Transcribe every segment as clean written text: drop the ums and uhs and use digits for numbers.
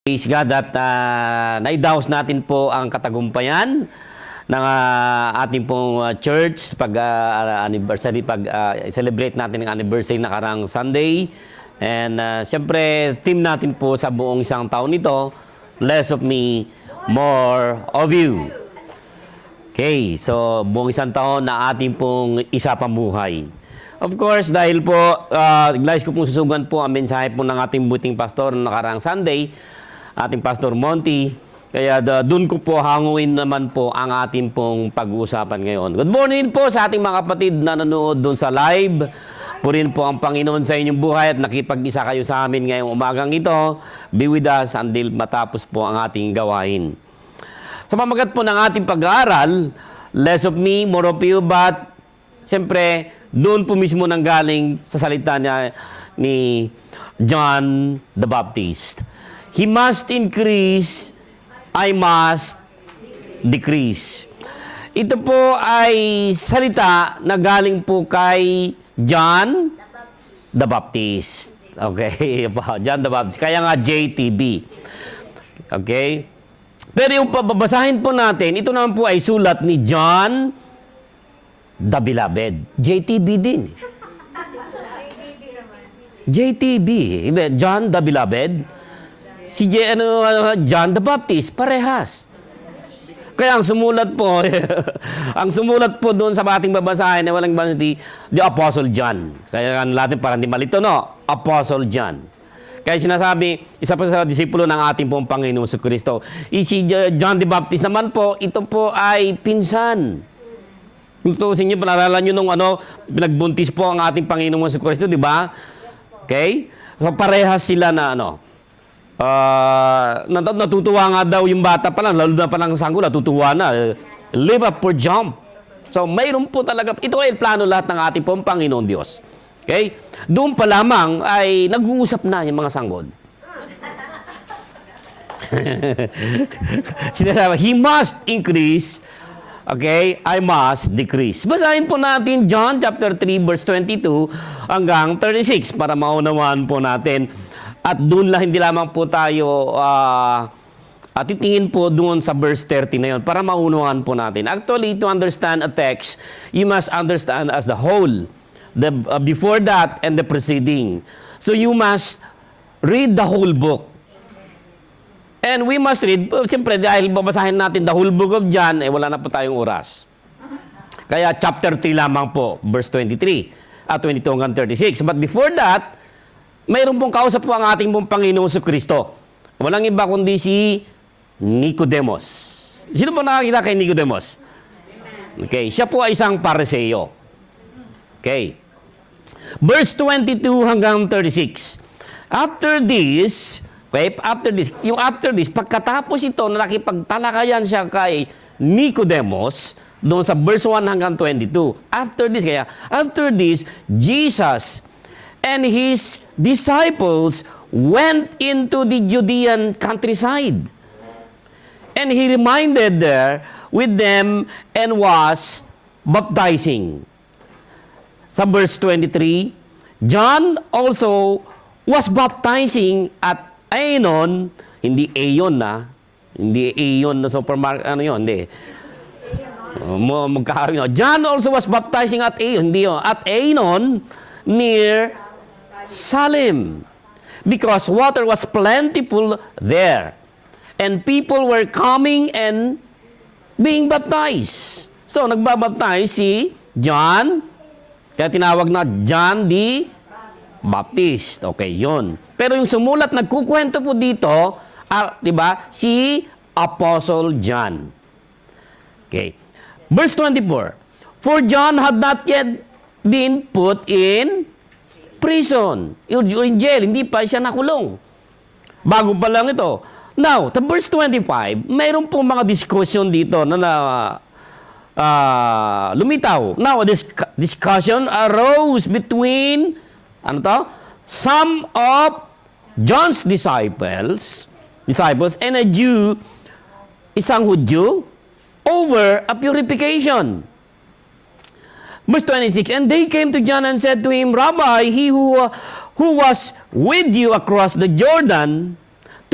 Praise God at naidaos natin po ang katagumpayan ng ating pong church pag anniversary, pag celebrate natin ang anniversary na karang Sunday. And siyempre, theme natin po sa buong isang taon nito, less of me, more of you. Okay, so buong isang taon na ating pong isa pamuhay. Of course, dahil po, nais ko pong susugan po ang mensahe po ng ating buting pastor na karang Sunday, ating Pastor Monty. Kaya doon ko po hanguin naman po ang ating pong pag-uusapan ngayon. Good morning po sa ating mga kapatid na nanonood doon sa live. Purin po ang Panginoon sa inyong buhay at nakipag-isa kayo sa amin ngayong umagang ito. Be with us until matapos po ang ating gawain. Sa pamagat po ng ating pag-aaral, less of me, more of you, but siyempre, doon po mismo nanggaling sa salita niya ni John the Baptist. He must increase, I must decrease. Ito po ay salita na galing po kay John the Baptist. Okay, John the Baptist. Kaya nga JTB. Okay? Pero yung babasahin po natin, ito naman po ay sulat ni John the Beloved. JTB din. JTB. John the Beloved. Si John the Baptist, parehas. Kaya ang sumulat po, ang sumulat po doon sa ating babasahin na walang bansa the Apostle John. Kaya natin parang di malito, no? Apostle John. Kaya sinasabi, isa pa sa disipulo ng ating pong Panginoong Kristo. Si John the Baptist naman po, ito po ay pinsan. Kung tutusin nyo, panaralan nyo nung pinagbuntis po ang ating Panginoong Kristo, di ba? Okay? So parehas sila na natutuwa nga daw yung bata pa lang, lalo na pa lang sanggol, natutuwa na. Live up for jump. So, mayroon po talaga, ito ay plano lahat ng ating pong Panginoon Diyos. Okay? Doon pa lamang ay nag-uusap na yung mga sanggol. Sinasabi, He must increase, okay, I must decrease. Basahin po natin John chapter 3 verse 22 hanggang 36 para maunawaan po natin. At doon lang, hindi lamang po tayo titingin po doon sa verse 30 na yun para maunawaan po natin. Actually, to understand a text, you must understand as the whole. Before that and the preceding. So you must read the whole book. And we must read, siyempre dahil babasahin natin the whole book of John, wala na po tayong oras. Kaya chapter 3 lamang po, verse 23 at 22 hanggang 36. But before that, mayroon pong kausap po ang ating pong Panginoong Kristo. Walang iba kundi si Nicodemus. Sino po nakakita kay Nicodemus? Okay, siya po ay isang Pariseo. Okay. Verse 22 hanggang 36. After this, pagkatapos ito na nakipagtalakayan siya kay Nicodemus, doon sa verse 1 hanggang 22. After this, Jesus and his disciples went into the Judean countryside. And he remained there with them and was baptizing. Sa verse 23, John also was baptizing at Aenon, hindi Aeon na, hindi Aeon na supermarket, hindi. John also was baptizing at Aeon, hindi yun, at Aenon, near Salim, because water was plentiful there, and people were coming and being baptized. So, nagbabaptize si John, kaya tinawag na John the Baptist. Okay, yun. Pero yung sumulat, nagkukwento po dito, di ba, si Apostle John. Okay. Verse 24, For John had not yet been put in prison, in jail, hindi pa siya nakulong. Bago pa lang ito. Now, the verse 25, mayroon pong mga discussion dito na lumitaw. Now, this discussion arose between, some of John's disciples and a Jew, isang Hudyo, over a purification. Verse 26, and they came to John and said to him, Rabbi, he who was with you across the Jordan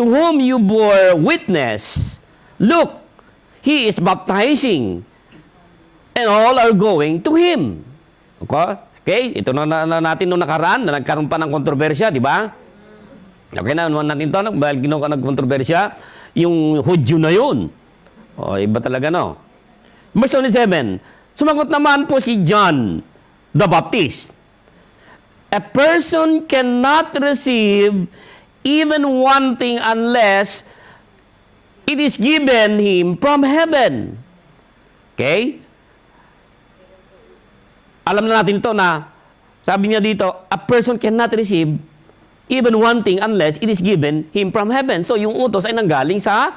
to whom you bore witness, look, he is baptizing, and all are going to him. Okay? Ito na natin nung nakaraan, na nagkaroon pa ng kontrobersya, di ba? Okay na, naman natin ito, dahil ginawa ka nagkontrobersya, yung Hudyo na yun. O, iba talaga, no? Verse 27, sumagot naman po si John the Baptist. A person cannot receive even one thing unless it is given him from heaven. Okay? Alam na natin ito na, sabi niya dito, a person cannot receive even one thing unless it is given him from heaven. So, yung utos ay nanggaling sa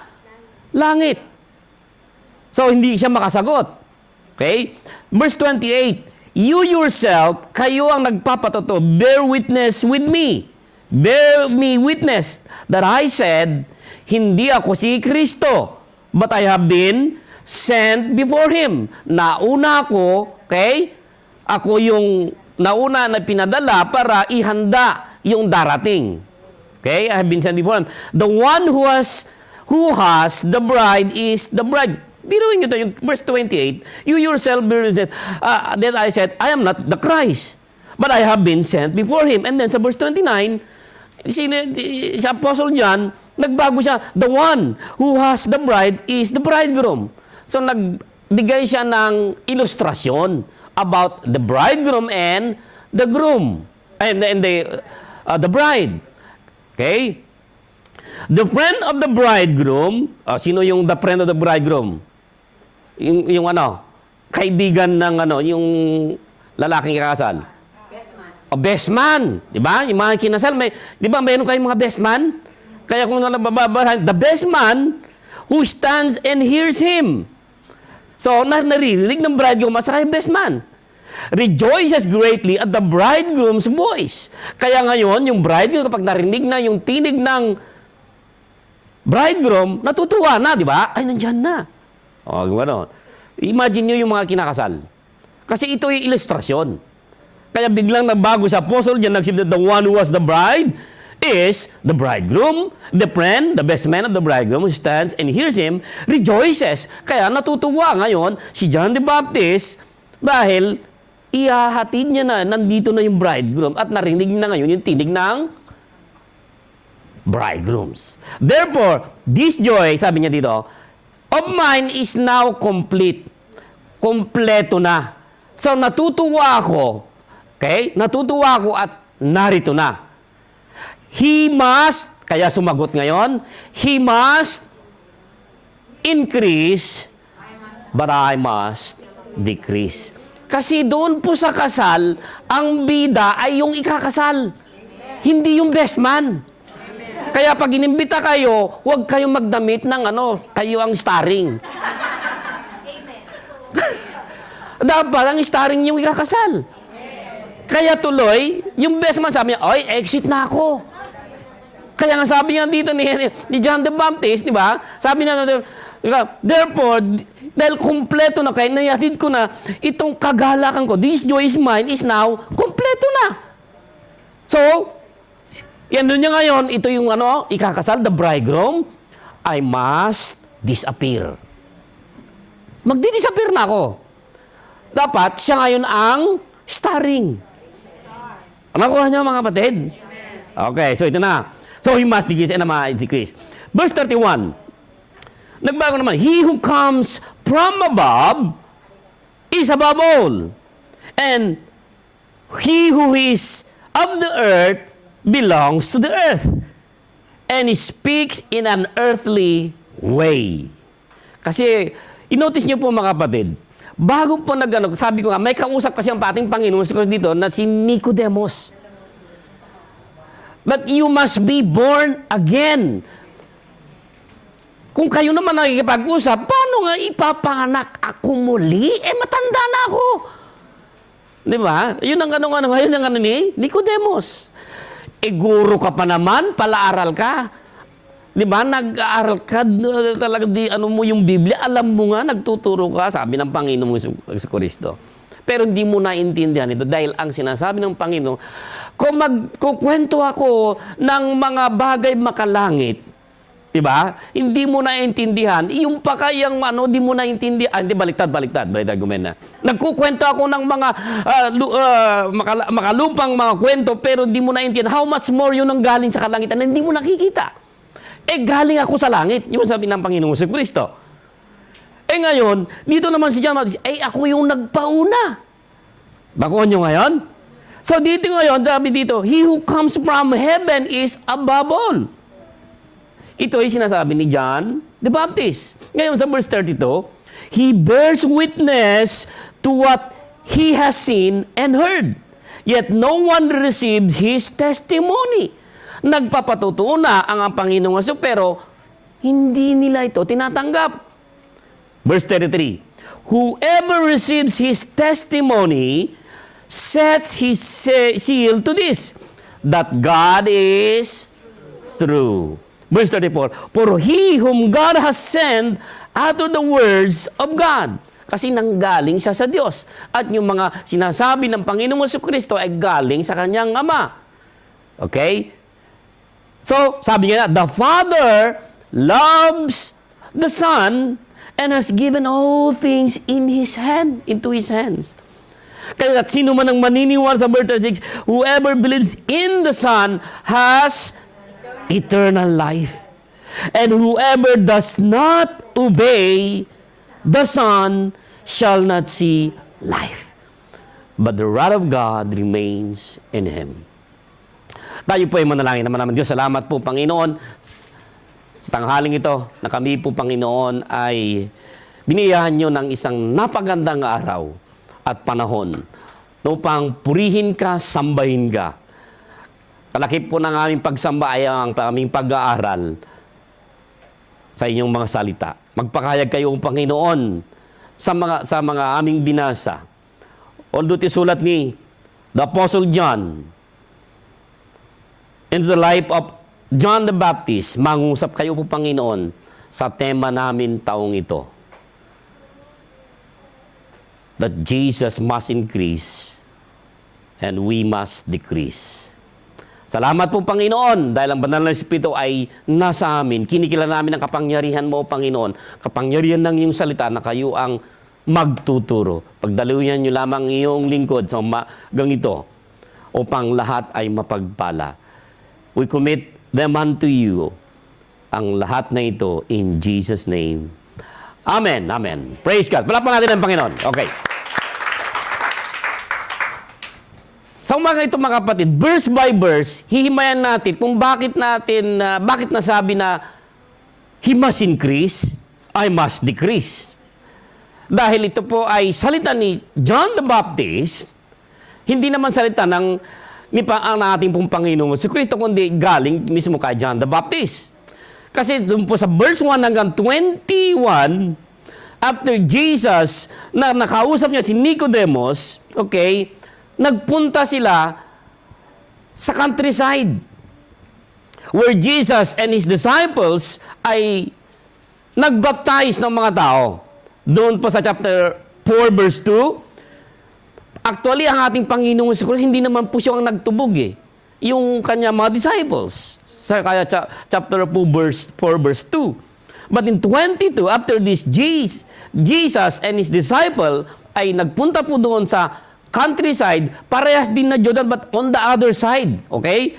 langit. So, hindi siya makasagot. Okay? Verse 28, you yourself, kayo ang nagpapatoto, bear witness with me. Bear me witness that I said, hindi ako si Kristo, but I have been sent before Him. Nauna ako, okay? Ako yung nauna na pinadala para ihanda yung darating. Okay? I have been sent before Him. The one who has the bride is the bride. Biruin nyo ito, yung verse 28, you yourself said, then I said, I am not the Christ, but I have been sent before Him. And then sa verse 29, si Apostle John, nagbago siya, the one who has the bride is the bridegroom. So nagbigay siya ng ilustrasyon about the bridegroom and the groom, and the bride. Okay? The friend of the bridegroom, sino yung the friend of the bridegroom? Yung ano, kaibigan ng ano, yung lalaking kakasal. Best man. Best man, 'di ba? Yung mga kinasal, may 'di ba mayroon kayong mga best man? Kaya kung nababasa, the best man who stands and hears him. So, naririnig ng bridegroom at saka yung best man. Rejoices greatly at the bridegroom's voice. Kaya ngayon, yung bridegroom kapag narinig na yung tinig ng bridegroom, natutuwa na, 'di ba? Ay, nandiyan na. O, gano'n. Imagine nyo yung mga kinakasal. Kasi ito yung ilustrasyon. Kaya biglang nagbago sa apostle, diyan nagsabi that the one who was the bride is the bridegroom, the friend, the best man of the bridegroom who stands and hears him, rejoices. Kaya natutuwa ngayon si John the Baptist dahil ihahatid niya na, nandito na yung bridegroom at narinig na ngayon yung tinig ng bridegrooms. Therefore, this joy, sabi niya dito, of mine is now complete. Kompleto na. So, natutuwa ako. Okay? Natutuwa ako at narito na. He must, kaya sumagot ngayon, he must increase, but I must decrease. Kasi doon po sa kasal, ang bida ay yung ikakasal. Hindi yung best man. Kaya pag inimbita kayo, huwag kayong magdamit ng kayo ang starring. Dapat ang starring yung ikakasal. Kaya tuloy, yung best man sabi niya, oy, exit na ako. Kaya nga sabi niya dito ni John the Baptist, di ba? Sabi niya, therefore, dahil kumpleto na kayo, nayatid ko na itong kagalakan ko, this joy is mine is now, kumpleto na. So, yan doon niya ngayon, ito yung ikakasal, the bridegroom, I must disappear. Magdi-disappear na ako. Dapat, siya ngayon ang starring. Nakuha niyo mga kapatid? Okay, so ito na. So, he must decrease and I must decrease. Verse 31, nagbago naman, he who comes from above is above all. And he who is of the earth belongs to the earth, and he speaks in an earthly way. Kasi, inotice niyo po mga kapatid, bago po sabi ko nga, may kausap kasi ang ating Panginoon dito na si Nicodemus. But you must be born again. Kung kayo naman nakikipag-usap, paano nga ipapanganak ako muli? Matanda na ako. Di ba? Yun ang ngayon ang ni Nicodemus. Guro ka pa naman, palaaral ka. Di ba? Nag-aaral ka, talaga mo yung Biblia, alam mo nga, nagtuturo ka, sabi ng Panginoon sa Kristo. Pero hindi mo naintindihan ito dahil ang sinasabi ng Panginoon, kung magkukwento ako ng mga bagay makalangit, Diba? Hindi mo naiintindihan. Yung pakayang di mo naiintindihan. Hindi, baliktad, gumena. Nagkukwento ako ng mga makalupang mga kwento, pero hindi mo naiintindihan. How much more yun ang galing sa kalangitan na hindi mo nakikita? Galing ako sa langit. Yun sabi ng Panginoong Kristo. Ngayon, dito naman si John Baptist, ako yung nagpauna. Bakuhan nyo ngayon? So dito ngayon, sabi dito, he who comes from heaven is above all. Ito ay sinasabi ni John the Baptist. Ngayon sa verse 32, he bears witness to what he has seen and heard. Yet no one received his testimony. Nagpapatutuo na ang Panginoong Hesus, pero hindi nila ito tinatanggap. Verse 33, whoever receives his testimony sets his seal to this, that God is true. Verse 34, for he whom God has sent utter the words of God. Kasi nanggaling siya sa Diyos. At yung mga sinasabi ng Panginoong Jesucristo ay galing sa kanyang Ama. Okay? So, sabi nga, the Father loves the Son and has given all things into His hands. Kaya sino man ang maniniwala sa verse 6, whoever believes in the Son has eternal life. And whoever does not obey the Son shall not see life, but the wrath of God remains in him. Tayo po ay manalangin naman. Diyos, salamat po, Panginoon, sa tanghaling ito na kami po, Panginoon, ay biniyahan nyo ng isang napagandang araw at panahon upang purihin ka, sambahin ka. Kalakip po ng aming pagsamba ay ang aming pag-aaral sa inyong mga salita. Magpakayag kayo, Panginoon, sa mga aming binasa. Although isulat ni the Apostle John in the life of John the Baptist, mangusap kayo po, Panginoon, sa tema namin taong ito. That Jesus must increase and we must decrease. Salamat po, Panginoon, dahil ang banal na Espiritu ay nasa amin. Kinikilala namin ang kapangyarihan mo, Panginoon. Kapangyarihan ng iyong salita na kayo ang magtuturo. Pagdaluyan niyo lamang iyong lingkod sa umagang ito upang lahat ay mapagpala. We commit them unto you, ang lahat na ito in Jesus' name. Amen. Amen. Praise God. Palapakan natin ang Panginoon. Okay. Sa umaga ito, mga kapatid, verse by verse, hihimayan natin kung bakit nasabi na he must increase, I must decrease. Dahil ito po ay salita ni John the Baptist, hindi naman salita ng ating pong Panginoon si Kristo, kundi galing mismo kay John the Baptist. Kasi doon po sa verse 1 hanggang 21, after Jesus, na nakausap niya si Nicodemus, okay, nagpunta sila sa countryside where Jesus and His disciples ay nagbaptize ng mga tao. Doon po sa chapter 4 verse 2, actually ang ating Panginoong Kristo hindi naman po siya ang nagtubog yung kanya mga disciples. Sa kaya chapter 4 verse 2. But in 22, after this, Jesus and His disciple ay nagpunta po doon sa countryside, parehas din na Jordan, but on the other side. Okay?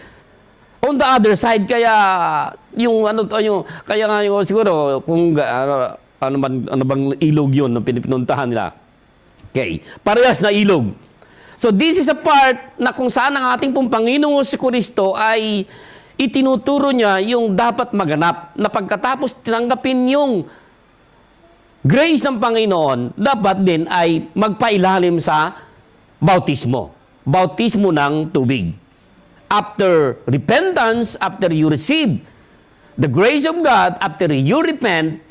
On the other side, kaya kaya nga siguro, kung ano bang ilog yun na pinuntahan nila. Okay. Parehas na ilog. So this is a part na kung saan ang ating pong Panginoong si Kristo ay itinuturo niya yung dapat maganap na pagkatapos tinanggapin yung grace ng Panginoon, dapat din ay magpailalim sa bautismo. Bautismo ng tubig. After repentance, after you receive the grace of God, after you repent,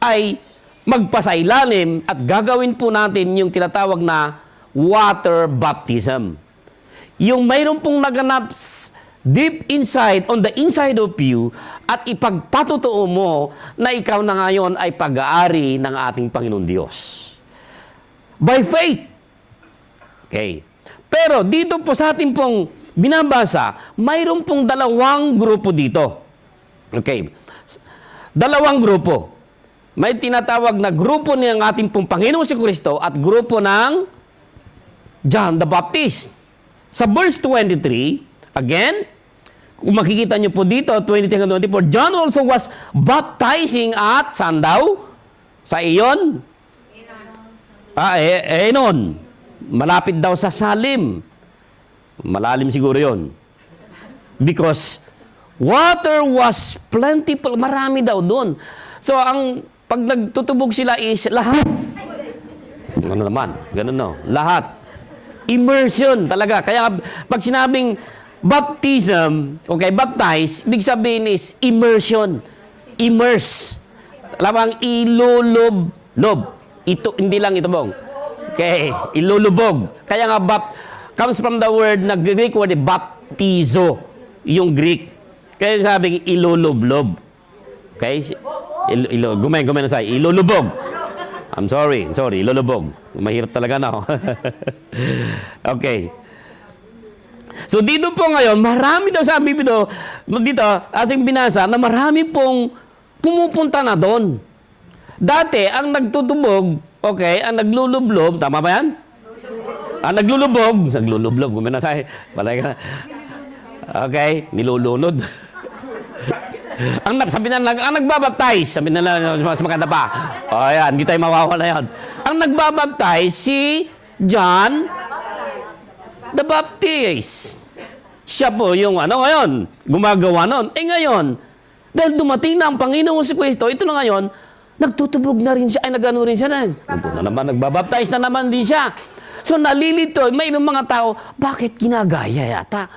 ay magpasailalim at gagawin po natin yung tinatawag na water baptism. Yung mayroon pong naganap deep inside, on the inside of you, at ipagpatutuo mo na ikaw na ngayon ay pag-aari ng ating Panginoon Diyos. By faith. Okay. Pero dito po sa ating pong binabasa, mayroon pong dalawang grupo dito. Okay. Dalawang grupo. May tinatawag na grupo ng ating pong Panginoong si Kristo at grupo ng John the Baptist. Sa verse 23, again, kung makikita nyo po dito, 23-24, John also was baptizing at, saan daw? Sa iyon? Enon. Malapit daw sa Salim. Malalim siguro yon. Because water was plentiful. Marami daw doon. So, pag nagtutubog sila is lahat. Ano naman? Ganun no. Lahat. Immersion talaga. Kaya pag sinabing baptism, okay, baptize, big sabihin is immersion. Immerse. Lamang ilululob. Ito, hindi lang itubog. Okay, ilulubog. Kaya nga, comes from the word, na Greek word, baptizo. Yung Greek. Kaya sabing ilulublob. Okay? Gumay na sa'yo. Ilulubog. I'm sorry. Ilulubog. Mahirap talaga na. Okay. So, dito po ngayon, marami daw sabi dito, asing binasa, na marami pong pumupunta na doon. Dati, ang nagtutubog, okay, ang naglulublob, tama ba yan? Ang naglulubog, gumay na sa'yo. Okay, nilulunod. ang nagbabaptize, sabi nila, mas maganda pa. O yan, hindi tayo mawawala yan. Ang nagbabaptize, si John the Baptist. Siya po yung ngayon, gumagawa nun. Ngayon, dahil dumating na ang Panginoong si Kristo, ito na ngayon, nagtutubog na rin siya, nagano rin siya nagbabaptize na naman din siya. So, nalilito, may ilang mga tao, bakit ginagaya yata?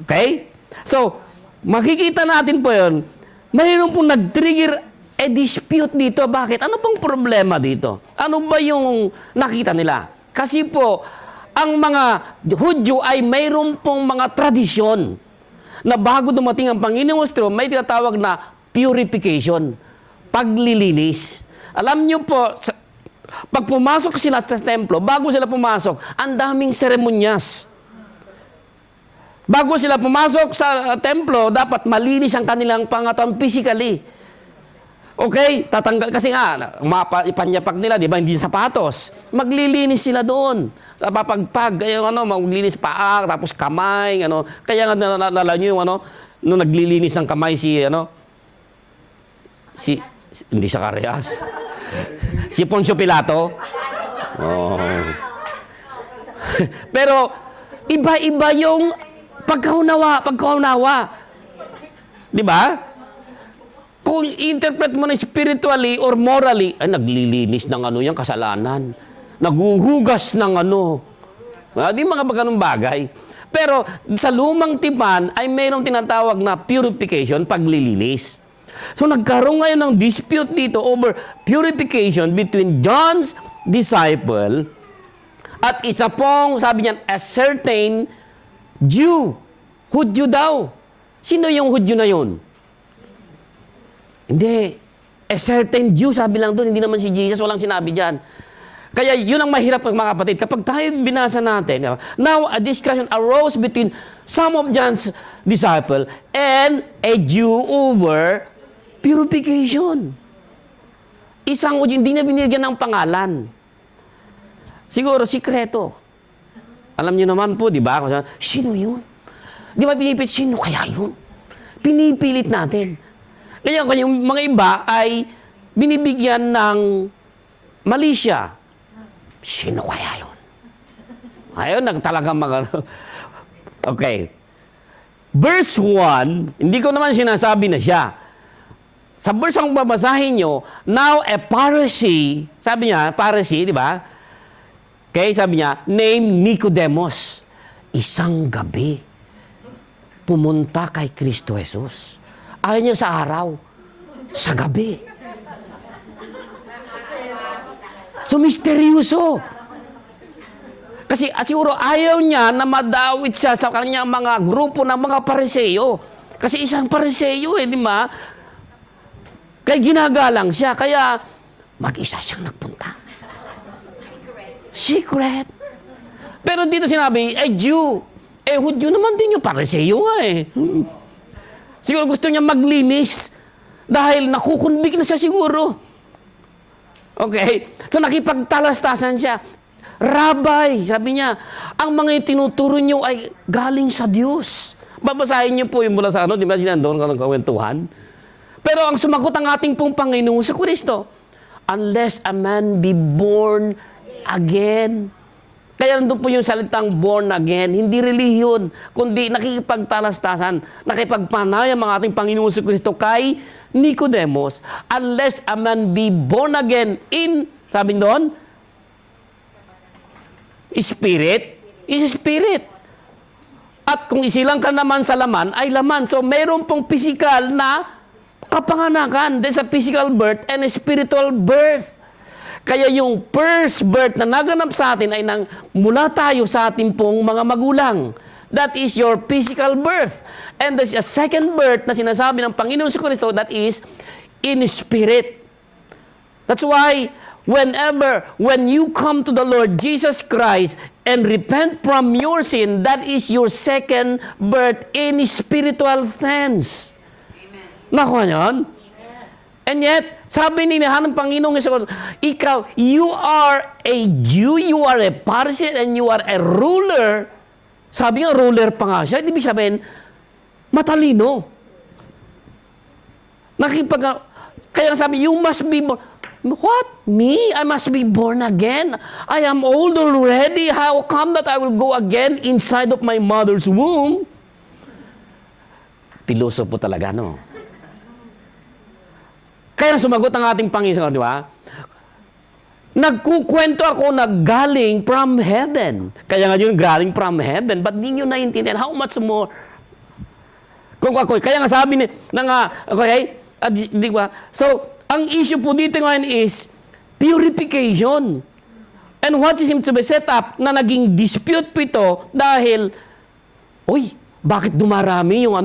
Okay? So, makikita natin po yun, mayroon pong nag-trigger a dispute dito. Bakit? Ano pong problema dito? Ano ba yung nakita nila? Kasi po, ang mga Hudyo ay mayroon pong mga tradisyon na bago dumating ang Panginoong Kristo, may tinatawag na purification, paglilinis. Alam niyo po, pag pumasok sila sa templo, bago sila pumasok, ang daming seremonyas. Bago sila pumasok sa templo, dapat malinis ang kanilang pangatawan physically. Okay? Tatanggal, kasi nga, ipanyapak nila, di ba, hindi sapatos. Maglilinis sila doon. Papagpag, maglilinis paa, tapos kamay, Kaya nga, nalala nyo yung, nung naglilinis ng kamay hindi siya Karehas. Si Poncio Pilato. Oh. Pero, iba-iba yung pagkaunawa. Di ba? Kung interpret mo na spiritually or morally, ay naglilinis ng yung kasalanan. Naguhugas ng di mga ganung bagay. Pero sa lumang tipan ay mayroong tinatawag na purification, paglilinis. So nagkaroon ngayon ng dispute dito over purification between John's disciple at isa pong, sabi niyan, a certain Jew. Hudyo daw. Sino yung Hudyo na yun? Hindi. A certain Jew, sabi lang doon. Hindi naman si Jesus. Walang sinabi dyan. Kaya yun ang mahirap mga kapatid. Kapag tayo binasa natin, now a discussion arose between some of John's disciple and a Jew over purification. Isang Hudyo, hindi na binigyan ng pangalan. Siguro, sikreto. Alam niyo naman po, di ba? Sino yun? Di ba pinipilit, sino kaya yun? Pinipilit natin. Kaya yung mga iba ay binibigyan ng mali siya. Sino kaya yun? Ayun, talagang Okay. Verse 1, hindi ko naman sinasabi na siya. Sa verse ang babasahin nyo, now a Pharisee, sabi niya, Pharisee, di ba? Okay, sabi niya, named Nicodemus. Isang gabi, pumunta kay Kristo Jesus. Ayaw niya sa araw, sa gabi. So, misteryoso. Kasi siguro ayaw niya na madawit siya sa kanyang mga grupo ng mga Pariseyo. Kasi isang Pariseyo, di ba? Kaya ginagalang siya. Kaya, mag-isa siyang nagpunta. Secret. Pero dito sinabi, Jew. Hudyo naman din yung Pariseyo nga . Siguro gusto niya maglinis Dahil nakukunbik na siya siguro. Okay? So nakipagtalastasan siya. Rabbi, sabi niya, ang mga tinuturo niyo ay galing sa Diyos. Babasahin niyo po yung mula sa di ba sinandoon ka ng kawentuhan? Pero ang sumagot ang ating pong Panginoon sa Kristo, unless a man be born again. Kaya nandun po yung salitang born again, hindi relihiyon, kundi nakikipagtalastasan, nakipagpanayam ang ating Panginoon sa Kristo kay Nicodemus, unless a man be born again in, sabi doon, spirit is spirit. At kung isilang ka naman sa laman, ay laman. So, mayroon pong physical na kapanganakan. There's a physical birth and a spiritual birth. Kaya yung first birth na naganap sa atin ay mula tayo sa ating pong mga magulang. That is your physical birth. And there's a second birth na sinasabi ng Panginoon si Kristo, that is in spirit. That's why, when you come to the Lord Jesus Christ and repent from your sin, that is your second birth in spiritual sense. Amen. Nakuha niyon? And yet, sabi ni ng Panginoong Yesus, ikaw, you are a Jew, you are a Pharisee, and you are a ruler. Sabi nga, ruler pa nga siya. Ibig sabihin, matalino. Kaya sabi, you must be born. What? Me? I must be born again? I am old already. How come that I will go again inside of my mother's womb? Pilosopo talaga, no? Kaya sumagot ang ating Panginoon, di ba? Nagkukwento ako na galing from heaven. Kaya nga yun, galing from heaven. But di nyo naintindihan, how much more? Kaya nga sabi okay? Di ba? So, ang issue po dito ngayon is purification. And what seems to be set up na naging dispute po ito dahil, bakit dumarami yung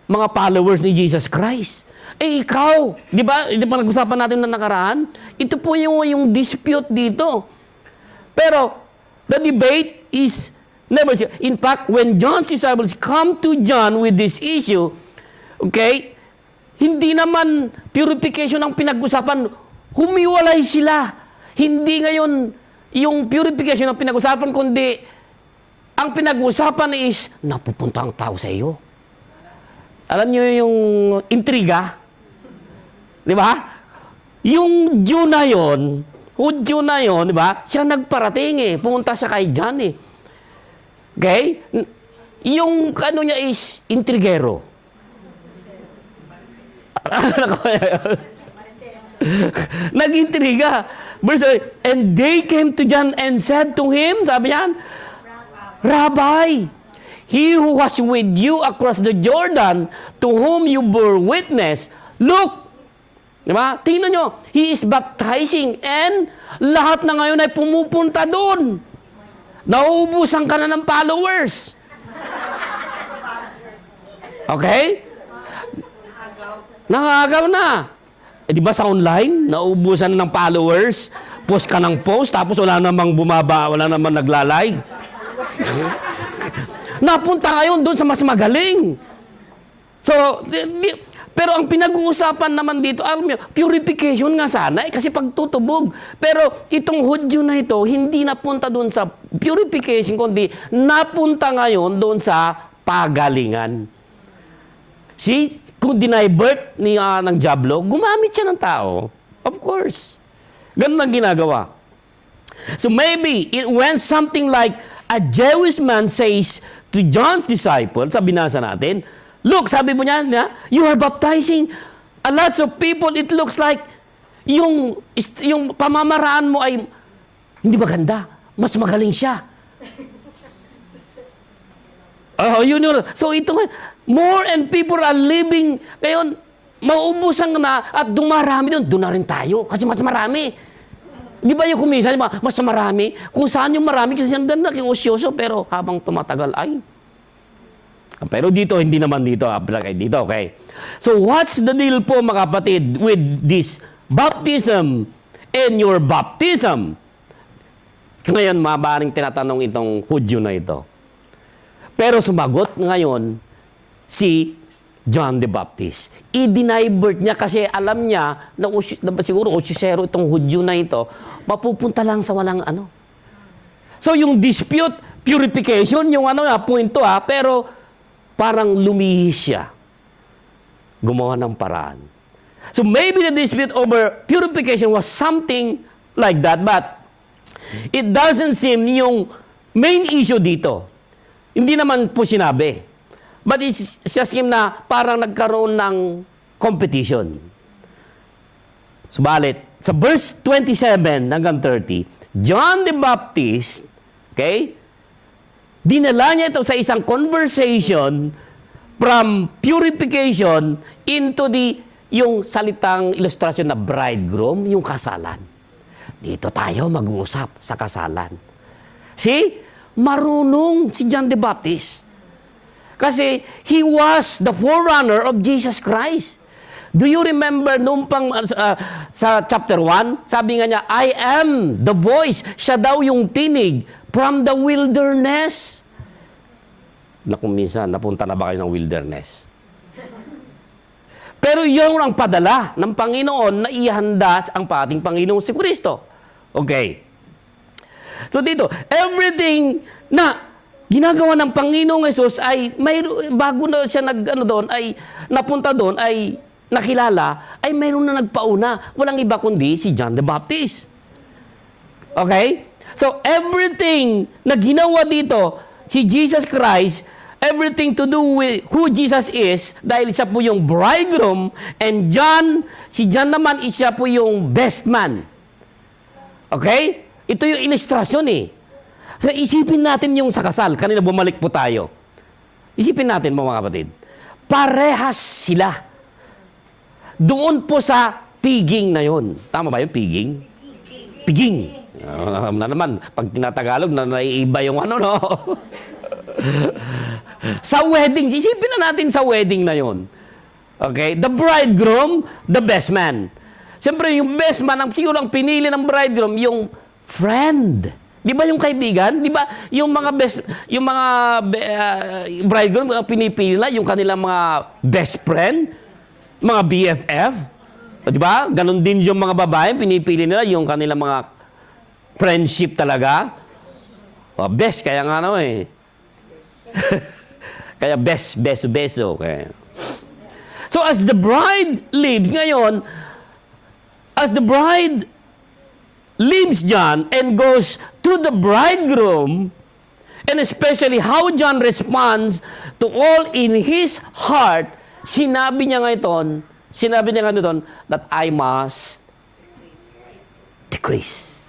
mga followers ni Jesus Christ? Ikaw, di ba nag-usapan natin na nakaraan? Ito po yung dispute dito. Pero, the debate is never seen. In fact, when John's disciples come to John with this issue, okay, hindi naman purification ang pinag-usapan, humiwalay sila. Hindi ngayon yung purification ang pinag-usapan, kundi ang pinag-usapan is, napupunta ang tao sa iyo. Alam niyo yung intriga? Di ba? Yung Jew na yon, di ba? Siya nagparating pumunta siya kay John Okay? Yung niya is intrigero. Nag-intriga. And they came to John and said to him, sabi niyan, Rabbi, he who was with you across the Jordan, to whom you bore witness, look, diba? Tingnan nyo, he is baptizing and lahat na ngayon ay pumupunta doon. Nauubusan ka na ng followers. Okay? Nangagaw na. Di ba sa online, nauubusan na ng followers, post ka ng post, tapos wala namang bumaba, wala namang nagla-like. Napunta ngayon doon sa mas magaling. So, pero ang pinag-uusapan naman dito, alam niyo, purification nga sana, kasi pagtutubog. Pero itong Hudyo na ito, hindi napunta doon sa purification, kundi napunta ngayon doon sa pagalingan. See? Kung deny birth ng Diablo, gumamit siya ng tao. Of course. Ganun ang ginagawa. So maybe, it went something like, a Jewish man says to John's disciples, sa binasa natin, look, sabi mo niya, you are baptizing a lots of people. It looks like yung pamamaraan mo ay hindi maganda. Mas magaling siya. So ito nga, more and people are living, ngayon, mauubusan na at dumarami doon na rin tayo kasi mas marami. Di ba yung kuminsan, mas marami? Kung saan yung marami, kasi saan nakiusyoso, pero habang tumatagal, pero dito, hindi naman dito, dito, okay? So what's the deal po mga kapatid with this baptism and your baptism? Ngayon, mabaring tinatanong itong Hudyo na ito. Pero sumagot ngayon si John the Baptist. I-deny birth niya kasi alam niya na siguro usyusero itong Hudyo na ito, mapupunta lang sa walang ano. So yung dispute, purification, yung ano na, punto pero parang lumihis siya. Gumawa ng paraan. So maybe the dispute over purification was something like that, but it doesn't seem yung main issue dito. Hindi naman po sinabi. But it's just him na parang nagkaroon ng competition. Subalit, sa verse 27 hanggang 30, John the Baptist, okay, dinala niya ito sa isang conversation from purification into yung salitang ilustrasyon na bridegroom, yung kasalan. Dito tayo mag-uusap sa kasalan. See? Marunong si John the Baptist. Kasi he was the forerunner of Jesus Christ. Do you remember nung sa chapter 1? Sabi nga niya, I am the voice. Siya daw yung tinig from the wilderness. Kung minsan, napunta na ba kayo ng wilderness? Pero yun ang padala ng Panginoon na ihanda ang ating Panginoong si Kristo. Okay. So dito, everything na ginagawa ng Panginoong Hesus ay bago na siya napunta doon, ay nakilala, ay mayroon na nagpauna. Walang iba kundi si John the Baptist. Okay? So everything na ginawa dito, si Jesus Christ, everything to do with who Jesus is, dahil siya po yung bridegroom, and si John naman, siya po yung best man. Okay? Ito yung ilustrasyon So, isipin natin yung sa kasal. Kanina bumalik po tayo. Isipin natin mga kapatid. Parehas sila. Doon po sa piging na yon. Tama ba yun? Piging? Piging. Na naman, pag tinatagalog, naiiba yung ano, no? Sa wedding, isipin na natin sa wedding na yon. Okay? The bridegroom, the best man. Siyempre, yung best man, siguro ang pinili ng bridegroom, yung friend. Di ba yung kaibigan? Di ba yung mga bridegroom pinipili na yung kanilang mga best friend, mga BFF? Di ba? Ganon din yung mga babae, pinipili nila yung kanilang mga friendship talaga. Best, kaya nga kaya best, beso. Okay. So as the bride leaves ngayon, as the bride leaves John and goes to the bridegroom, and especially how John responds to all in his heart, sinabi niya ngayon that I must decrease.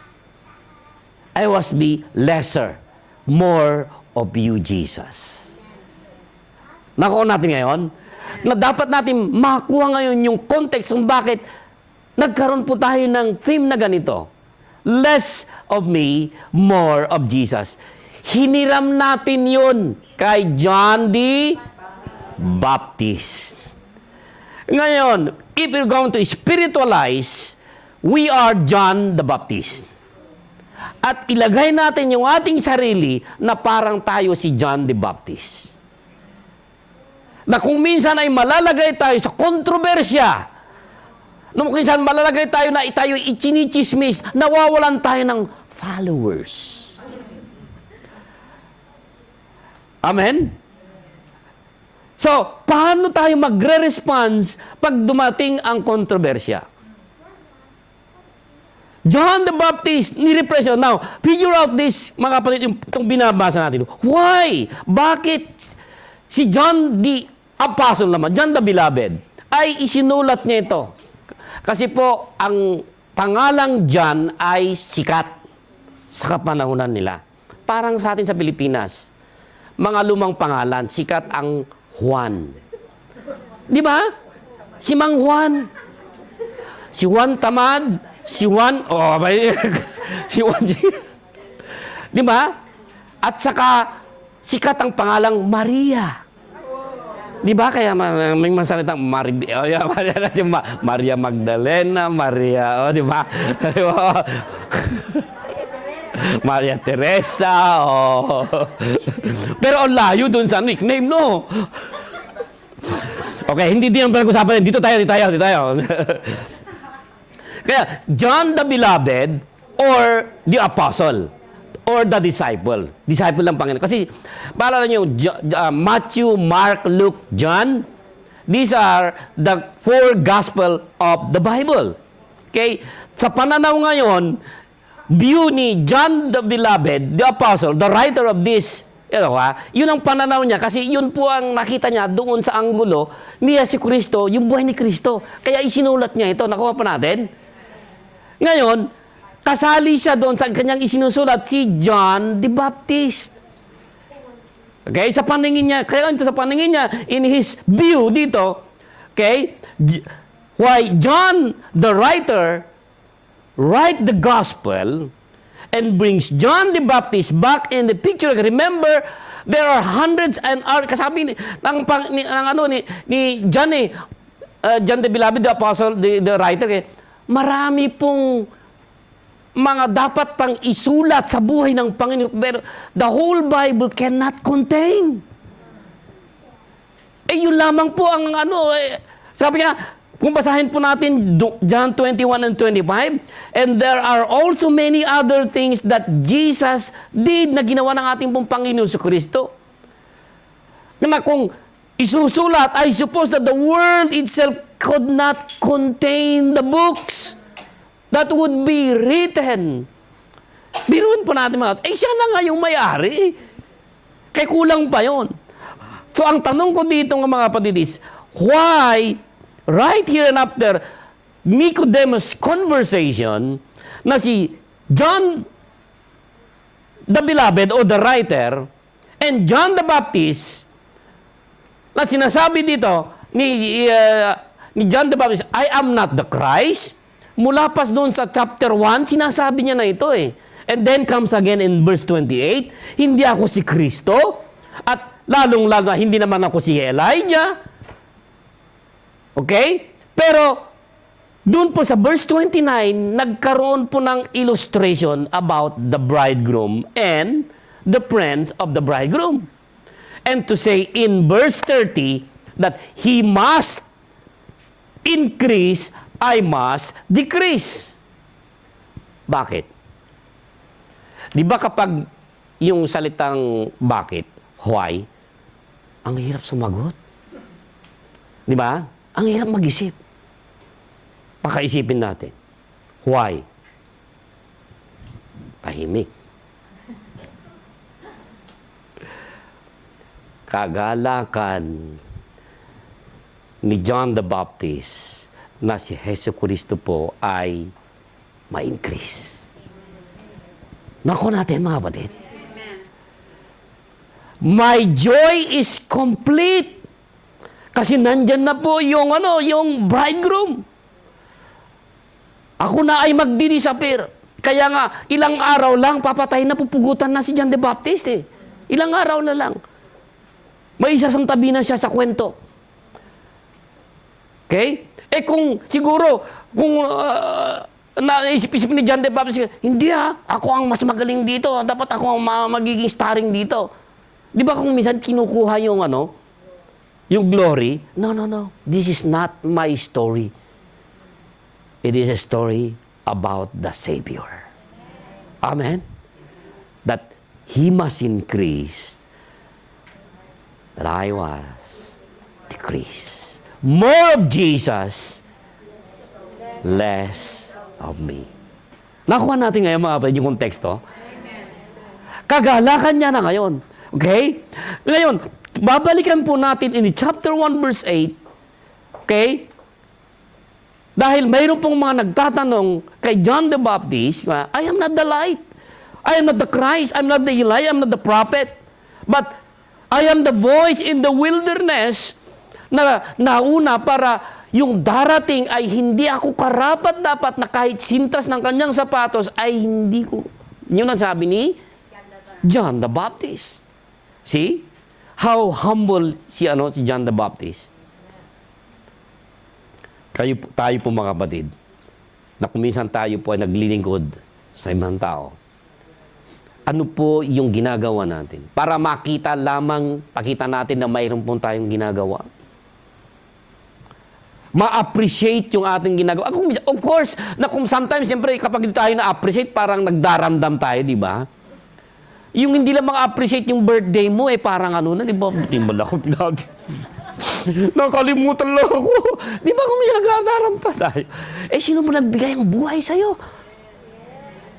I must be lesser, more of you, Jesus. Nakuha natin ngayon na dapat natin makuha ngayon yung context kung bakit nagkaroon po tayo ng theme na ganito. Less of me, more of Jesus. Hiniram natin yun kay John the Baptist. Ngayon, if we're going to spiritualize, we are John the Baptist. At ilagay natin yung ating sarili na parang tayo si John the Baptist. Na kung minsan ay malalagay tayo sa kontrobersya, nung minsan malalagay tayo na tayo ichinichismis, nawawalan tayo ng followers. Amen? So, paano tayo magre-response pag dumating ang kontrobersya? John the Baptist, ni-repression. Now, figure out this, mga kapatid, itong binabasa natin. Why? Bakit si John the Apostle naman, John the Beloved, ay isinulat niya ito? Kasi po, ang pangalang John ay sikat sa kapanahunan nila. Parang sa atin sa Pilipinas, mga lumang pangalan, sikat ang Juan. Di ba? Si Mang Juan. Si Juan Tamad. Si Juan, si Juan. Di ba? At saka, sikat ang pangalang Maria. Di ba? Kaya may masalitang Maria Magdalena, Maria, di ba? Maria Teresa, Pero ang layo dun sa nickname, no? Okay, hindi din ang pinag-usapan. Dito tayo. Kaya, John the Beloved or the Apostle or the Disciple. Disciple ng Panginoon. Kasi, paalala nyo, Matthew, Mark, Luke, John, these are the 4 gospel of the Bible. Okay? Sa pananaw ngayon, view ni John the Beloved, the Apostle, the writer of this, yun ang pananaw niya kasi yun po ang nakita niya doon sa anggulo niya si Kristo, yung buhay ni Kristo. Kaya isinulat niya ito. Nakuha pa natin. Ngayon, kasali siya doon sa kanyang isinusulat si John the Baptist. Okay? Sa paningin niya, kaya ito sa paningin niya, in his view dito, okay, why John the writer write the gospel and brings John the Baptist back in the picture. Remember, there are hundreds and kasabi ni John John the Beloved, the Apostle, the writer, marami pong mga dapat pang isulat sa buhay ng Panginoon, pero the whole Bible cannot contain. Yun lamang po ang sabi niya, kung basahin po natin John 21 and 25, and there are also many other things that Jesus did na ginawa ng ating pong Panginoon sa Kristo. Na kung isusulat, I suppose that the world itself could not contain the books that would be written. Biruin po natin mga, siya na nga yung may-ari. Kaya kulang pa yon. So ang tanong ko dito ng mga kapatid is, why right here and after Nicodemus' conversation na si John the Beloved o the writer and John the Baptist na sinasabi dito ni John the Baptist, I am not the Christ. Mula pas doon sa chapter 1, sinasabi niya na ito And then comes again in verse 28, hindi ako si Kristo at lalong-lalo hindi naman ako si Elijah. Okay? Pero, doon po sa verse 29, nagkaroon po ng illustration about the bridegroom and the friends of the bridegroom. And to say in verse 30 that he must increase, I must decrease. Bakit? Di ba kapag yung salitang bakit, why, ang hirap sumagot? Di ba? Ang hirap mag-isip. Pakaisipin natin. Why? Tahimik. Kagalakan ni John the Baptist na si Hesus Kristo po ay ma-increase. Nako natin mga kapatid. My joy is complete. Kasi nandyan na po yung bridegroom. Ako na ay magdi-disappear. Kaya nga, ilang araw lang, papatay na, pupugutan na si John the Baptist Ilang araw na lang. May isasang tabi na siya sa kwento. Okay? Kung siguro, kung naisip-isip ni John the Baptist, hindi ako ang mas magaling dito. Dapat ako ang magiging starring dito. Di ba kung minsan kinukuha yung yung glory? No. This is not my story. It is a story about the Savior. Amen? That He must increase, that I was decrease. More of Jesus, less of me. Nakuha natin ngayon mga kapatid yung konteksto. Kagalakan niya na ngayon. Okay? Ngayon, babalikan po natin in chapter 1 verse 8. Okay? Dahil mayroon pong mga nagtatanong kay John the Baptist, I am not the light. I am not the Christ. I am not the Elijah. I am not the prophet. But I am the voice in the wilderness na nauna para yung darating ay hindi ako karapat-dapat na kahit sintas ng kanyang sapatos ay hindi ko. Yun ang sabi ni John the Baptist. See? How humble si John the Baptist. Tayo po mga kapatid, na kuminsan tayo po ay naglilingkod sa ibang tao. Ano po yung ginagawa natin? Para pakita natin na mayroon po tayong ginagawa. ma-appreciate yung ating ginagawa. Of course, kung sometimes, siyempre, kapag tayo na-appreciate, parang nagdaramdam tayo, di ba? Yung hindi lang ma-appreciate yung birthday mo, parang ano na, di ba? Hindi mo lang ako pinag... Nakalimutan lang ako. Di ba kung minsan nagdaramdam tayo? Sino mo nagbigay ang buhay sa'yo?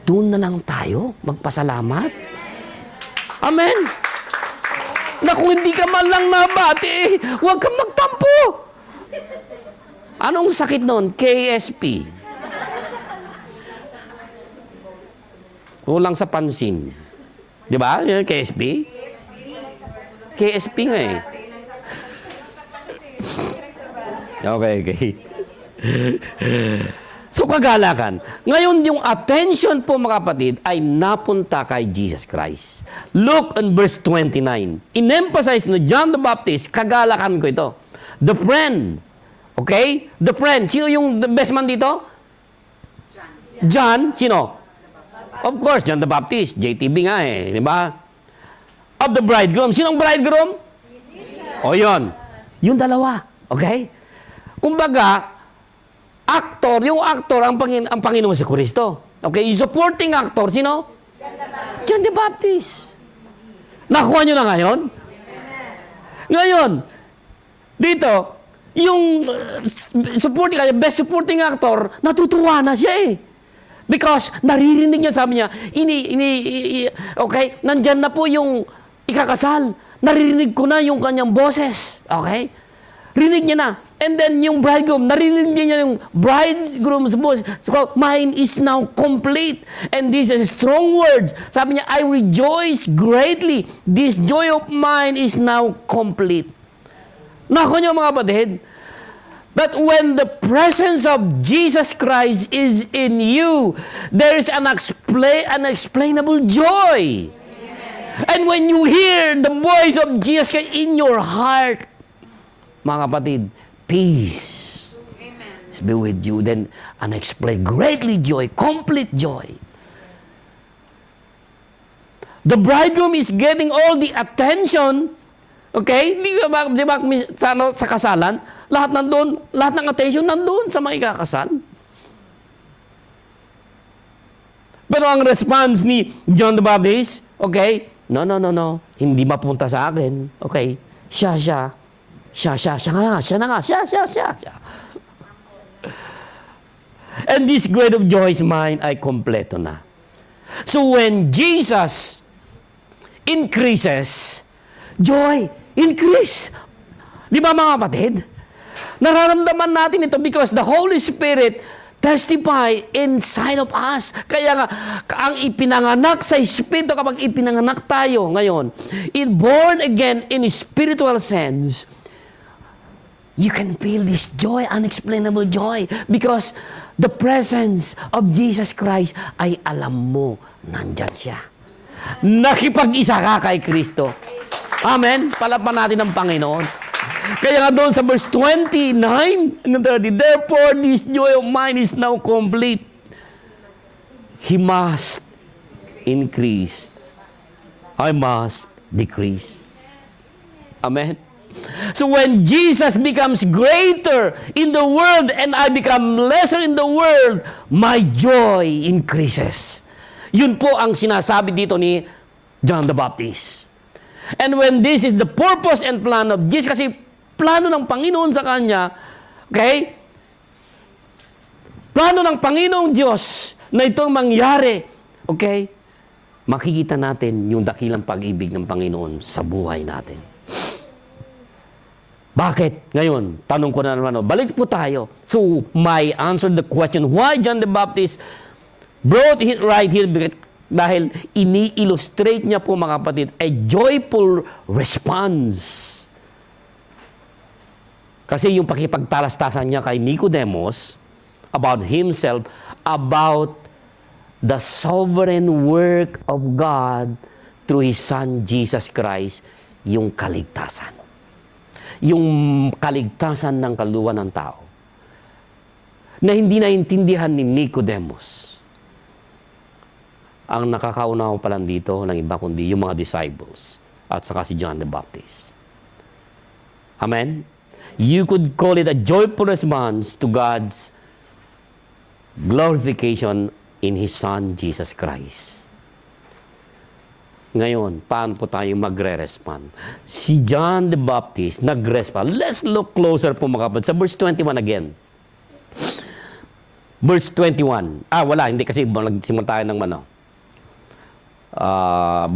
Doon na lang tayo magpasalamat. Amen? Na kung hindi ka man lang nabati, huwag kang magtampo. Anong sakit nun? KSP. Kulang sa pansin. Di ba? KSP? KSP nga eh. Okay. So, kagalakan. Ngayon, yung attention po, mga kapatid, ay napunta kay Jesus Christ. Look on verse 29. In-emphasize na John the Baptist, kagalakan ko ito. The friend. Okay? The friend. Sino yung best man dito? John. Sino? Of course, John the Baptist. JTB nga eh. Di ba? Of the bridegroom. Sinong bridegroom? O yun. Yung dalawa. Okay? Kumbaga, yung actor, ang Panginoon si Kristo. Okay? Yung supporting actor, sino? John the Baptist. Nakuha nyo na ngayon? Ngayon, dito, yung best supporting actor, natutuwa na siya eh. Because naririnig niya, sabi niya, okay, nandyan na po yung ikakasal. Naririnig ko na yung kanyang boses. Okay? Rinig niya na. And then yung bridegroom, naririnig niya yung bridegroom's voice. So, mine is now complete. And this is strong words. Sabi niya, I rejoice greatly. This joy of mine is now complete. Nako niyo mga kapatid, that when the presence of Jesus Christ is in you, there is an unexplainable joy. And when you hear the voice of Jesus Christ in your heart, mga kapatid, peace is be with you. Then, unexplained, greatly joy, complete joy. The bridegroom is getting all the attention. Okay? Di ba sa kasalan, lahat ng attention nandun sa mga ikakasal. Pero ang response ni John the Baptist, okay, no. Hindi mapunta sa akin. Okay, siya na nga. And this great of joy is mine, ay kompleto na. So when Jesus increases, joy increase. Di ba mga kapatid? Nararamdaman natin ito because the Holy Spirit testify inside of us. Kaya nga, ang ipinanganak sa Espiritu, kapag ipinanganak tayo ngayon, born again in spiritual sense, you can feel this joy, unexplainable joy, because the presence of Jesus Christ ay alam mo, nandyan siya. Nakipag-isa ka kay Kristo. Amen? Palapan natin ang Panginoon. Kaya nga doon sa verse 29 and 30, therefore this joy of mine is now complete. He must increase. I must decrease. Amen? So when Jesus becomes greater in the world and I become lesser in the world, my joy increases. Yun po ang sinasabi dito ni John the Baptist. And when this is the purpose and plan of Jesus, kasi plano ng Panginoon sa Kanya, okay? Plano ng Panginoong Diyos na itong mangyari, okay? Makikita natin yung dakilang pag-ibig ng Panginoon sa buhay natin. Bakit? Ngayon, tanong ko na naman, balik po tayo. So, my answer the question, why John the Baptist brought it right here? Dahil ini-illustrate niya po, mga kapatid, a joyful response. Kasi yung pakipagtalastasan niya kay Nicodemus about himself, about the sovereign work of God through His Son, Jesus Christ, yung kaligtasan. Yung kaligtasan ng kaluluwa ng tao na hindi naintindihan ni Nicodemus. Ang nakakaunawa pa lang dito ng iba kundi yung mga disciples at saka si John the Baptist. Amen? You could call it a joyful response to God's glorification in His Son, Jesus Christ. Ngayon, paano po tayo magre-respond? Si John the Baptist nag-respond. Let's look closer po mga kapatid. Sa verse 21 again. Verse 21. Wala. Hindi kasi nagsimula tayo ng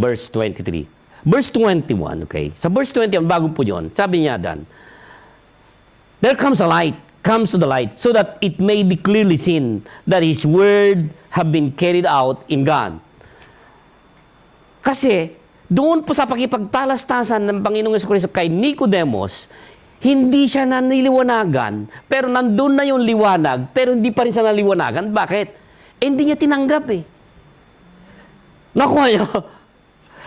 verse 23. Verse 21, okay? Sa verse 21, bago po yun, sabi niya dan, there comes to the light, so that it may be clearly seen that His word have been carried out in God. Kasi, doon po sa pakipagtalastasan ng Panginoong Jesucristo kay Nicodemus, hindi siya naniliwanagan, pero nandun na yung liwanag, pero hindi pa rin siya naliwanagan. Bakit? Hindi niya tinanggap Nakuha niyo?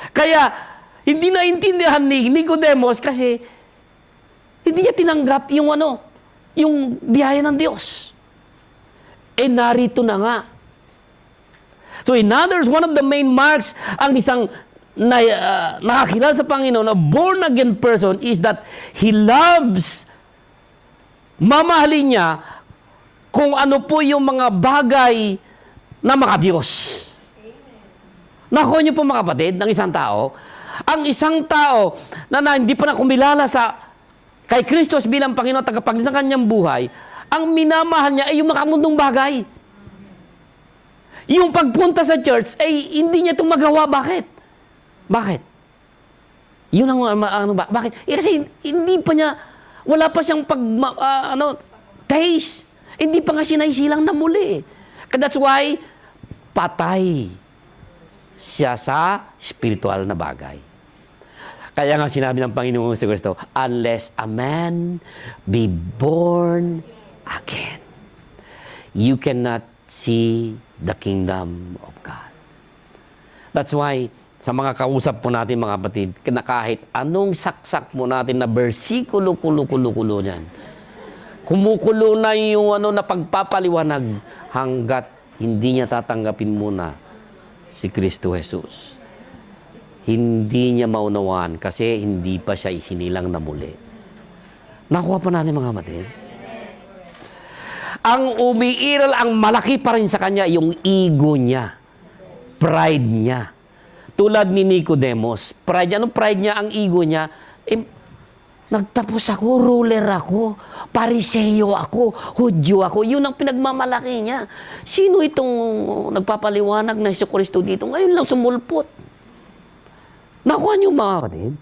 Kaya, hindi naintindihan ni Nicodemus kasi hindi niya tinanggap yung biyaya ng Diyos. Narito na nga. So in others, one of the main marks ang isang nakakilala sa Panginoon, a born-again person, is that he loves, mamahalin niya kung ano po yung mga bagay na makadiyos. Nakuha niyo po mga kapatid ng isang tao? Ang isang tao na hindi pa na kumilala kay Kristo bilang Panginoon at tagapagligtas ng kanyang buhay, ang minamahal niya ay yung makamundong bagay. Yung pagpunta sa church, hindi niya itong magawa. Bakit? Bakit? Yun ang bakit? Kasi hindi pa niya, wala pa siyang taste. Hindi pa nga sinaysilang na muli. That's why, patay siya sa spiritual na bagay. Kaya nga sinabi ng Panginoong Kristo, unless a man be born again, you cannot see the kingdom of God. That's why, sa mga kausap po natin mga kapatid, na kahit anong saksak mo natin na bersikulo, kulo niyan, kumukulo na yung na pagpapaliwanag hanggat hindi niya tatanggapin muna si Kristo Jesus. Hindi niya maunawaan kasi hindi pa siya isinilang na muli. Nakuha pa natin mga kapatid. Ang umiiral, ang malaki pa rin sa kanya, yung ego niya. Pride niya. Tulad ni Nicodemus. Pride niya. Anong pride niya? Ang ego niya. Nagtapos ako, ruler ako, Pariseo ako, Hudyo ako. Yun ang pinagmamalaki niya. Sino itong nagpapaliwanag na Jesucristo dito? Ngayon lang sumulpot. Nakuha niyo mga kapatid?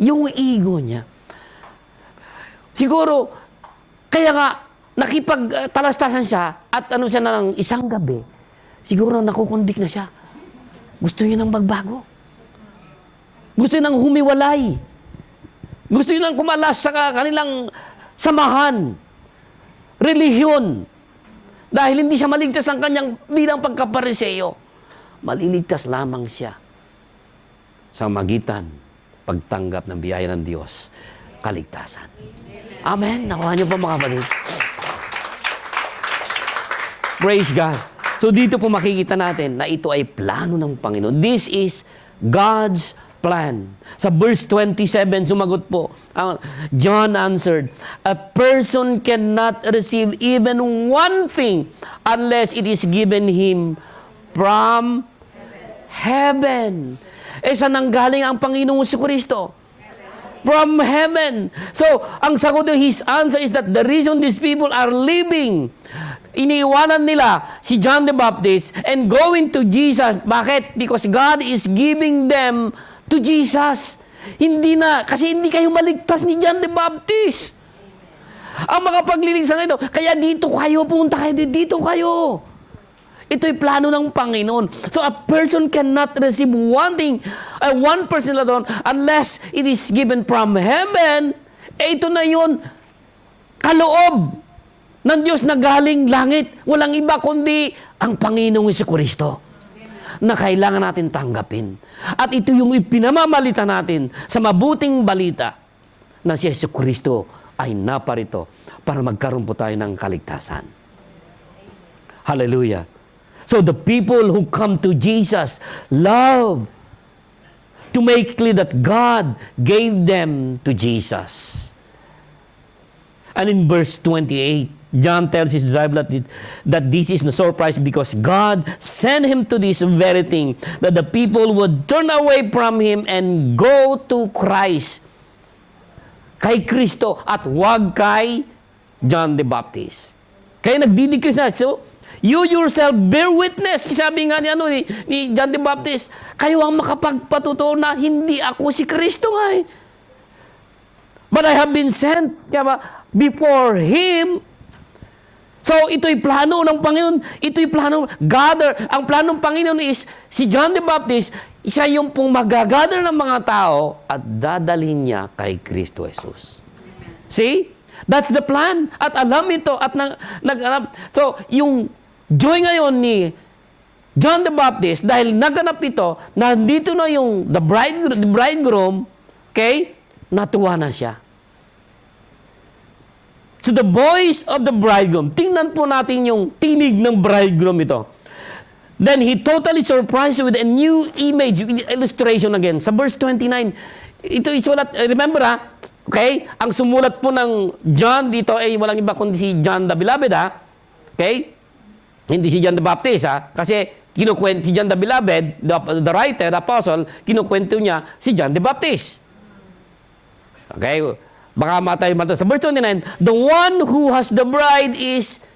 Yung ego niya. Siguro, kaya nga, nakipagtalastasan siya at siya na ng isang gabi, siguro nakukonvict na siya. Gusto niya nang magbago. Gusto niya nang humiwalay. Gusto niya nang kumalas sa kanilang samahan, relihiyon. Dahil hindi siya maligtas ang kanyang bilang pagkapariseo. Maliligtas lamang siya sa magitan pagtanggap ng biyaya ng Diyos, kaligtasan. Amen. Nakuha niyo pa mga kapatid. Praise God. So dito po makikita natin na ito ay plano ng Panginoon. This is God's plan. Sa verse 27, sumagot po, John answered, a person cannot receive even one thing unless it is given him from heaven. Saan nanggaling ang Panginoong Jesucristo? From heaven. So, ang sagot ng his answer is that the reason these people are living, iniiwanan nila si John the Baptist and going to Jesus. Bakit? Because God is giving them to Jesus. Kasi hindi kayo maligtas ni John the Baptist. Ang mga paglilisan ito, kaya dito kayo, pumunta kayo, dito kayo. Ito'y plano ng Panginoon. So a person cannot receive one thing, one person alone, unless it is given from heaven. Ito na yun, kaloob ng Diyos na galing langit. Walang iba kundi ang Panginoong Jesucristo na kailangan natin tanggapin. At ito yung ipinamamalita natin sa mabuting balita na si Jesucristo ay naparito para magkaroon po tayo ng kaligtasan. Hallelujah. So the people who come to Jesus love to make clear that God gave them to Jesus. And in verse 28, John tells his disciples that this is no surprise because God sent him to this very thing, that the people would turn away from him and go to Christ, kay Kristo, at wag kay John the Baptist. Kaya nagdidikris na. So, you yourself bear witness. Sabi nga ni John the Baptist, kayo ang makapagpatutuo na hindi ako si Kristo nga eh. But I have been sent before him. So, ito'y plano ng Panginoon. Ito'y plano. Ang plano ng Panginoon is, si John the Baptist, siya yung pong magagather ng mga tao at dadalhin niya kay Kristo Jesus. See? That's the plan. At alam ito. At nag-alam. So, yung joy ngayon ni John the Baptist, dahil naganap ito, nandito na yung the bridegroom, okay? Natuwa na siya. So the voice of the bridegroom, tingnan po natin yung tinig ng bridegroom ito. Then he totally surprised with a new image, illustration again. Sa verse 29, ito isulat, remember okay? Ang sumulat po ng John dito ay walang iba kundi si John the Beloved Okay? Hindi si John the Baptist Kasi kinukwento si John the Beloved, the writer, the apostle, kinukwento niya si John the Baptist. Okay? Baka matay sa verse 29, the one who has the bride is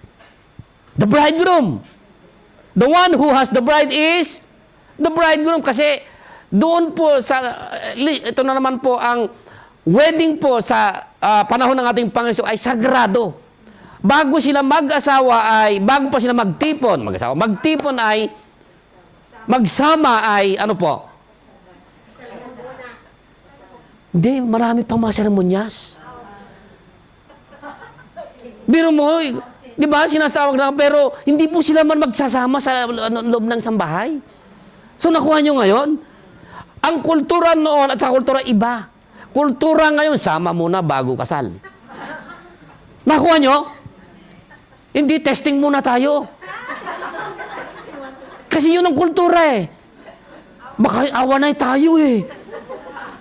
the bridegroom. The one who has the bride is the bridegroom. Kasi doon po ito na naman po ang wedding po sa panahon ng ating Panginoon ay sagrado. Bago sila mag-asawa bago pa sila magtipon ay, magsama ay, ano po? Hindi, marami pang mga seremonyas. Biro mo, di ba, sinasawag na, pero hindi po sila man magsasama sa loob ng isang bahay. So, nakuha nyo ngayon? Ang kultura noon at sa kultura iba. Kultura ngayon, sama muna bago kasal. Nakuha nyo? Hindi, testing muna tayo. Kasi yun ang kultura Baka awanay tayo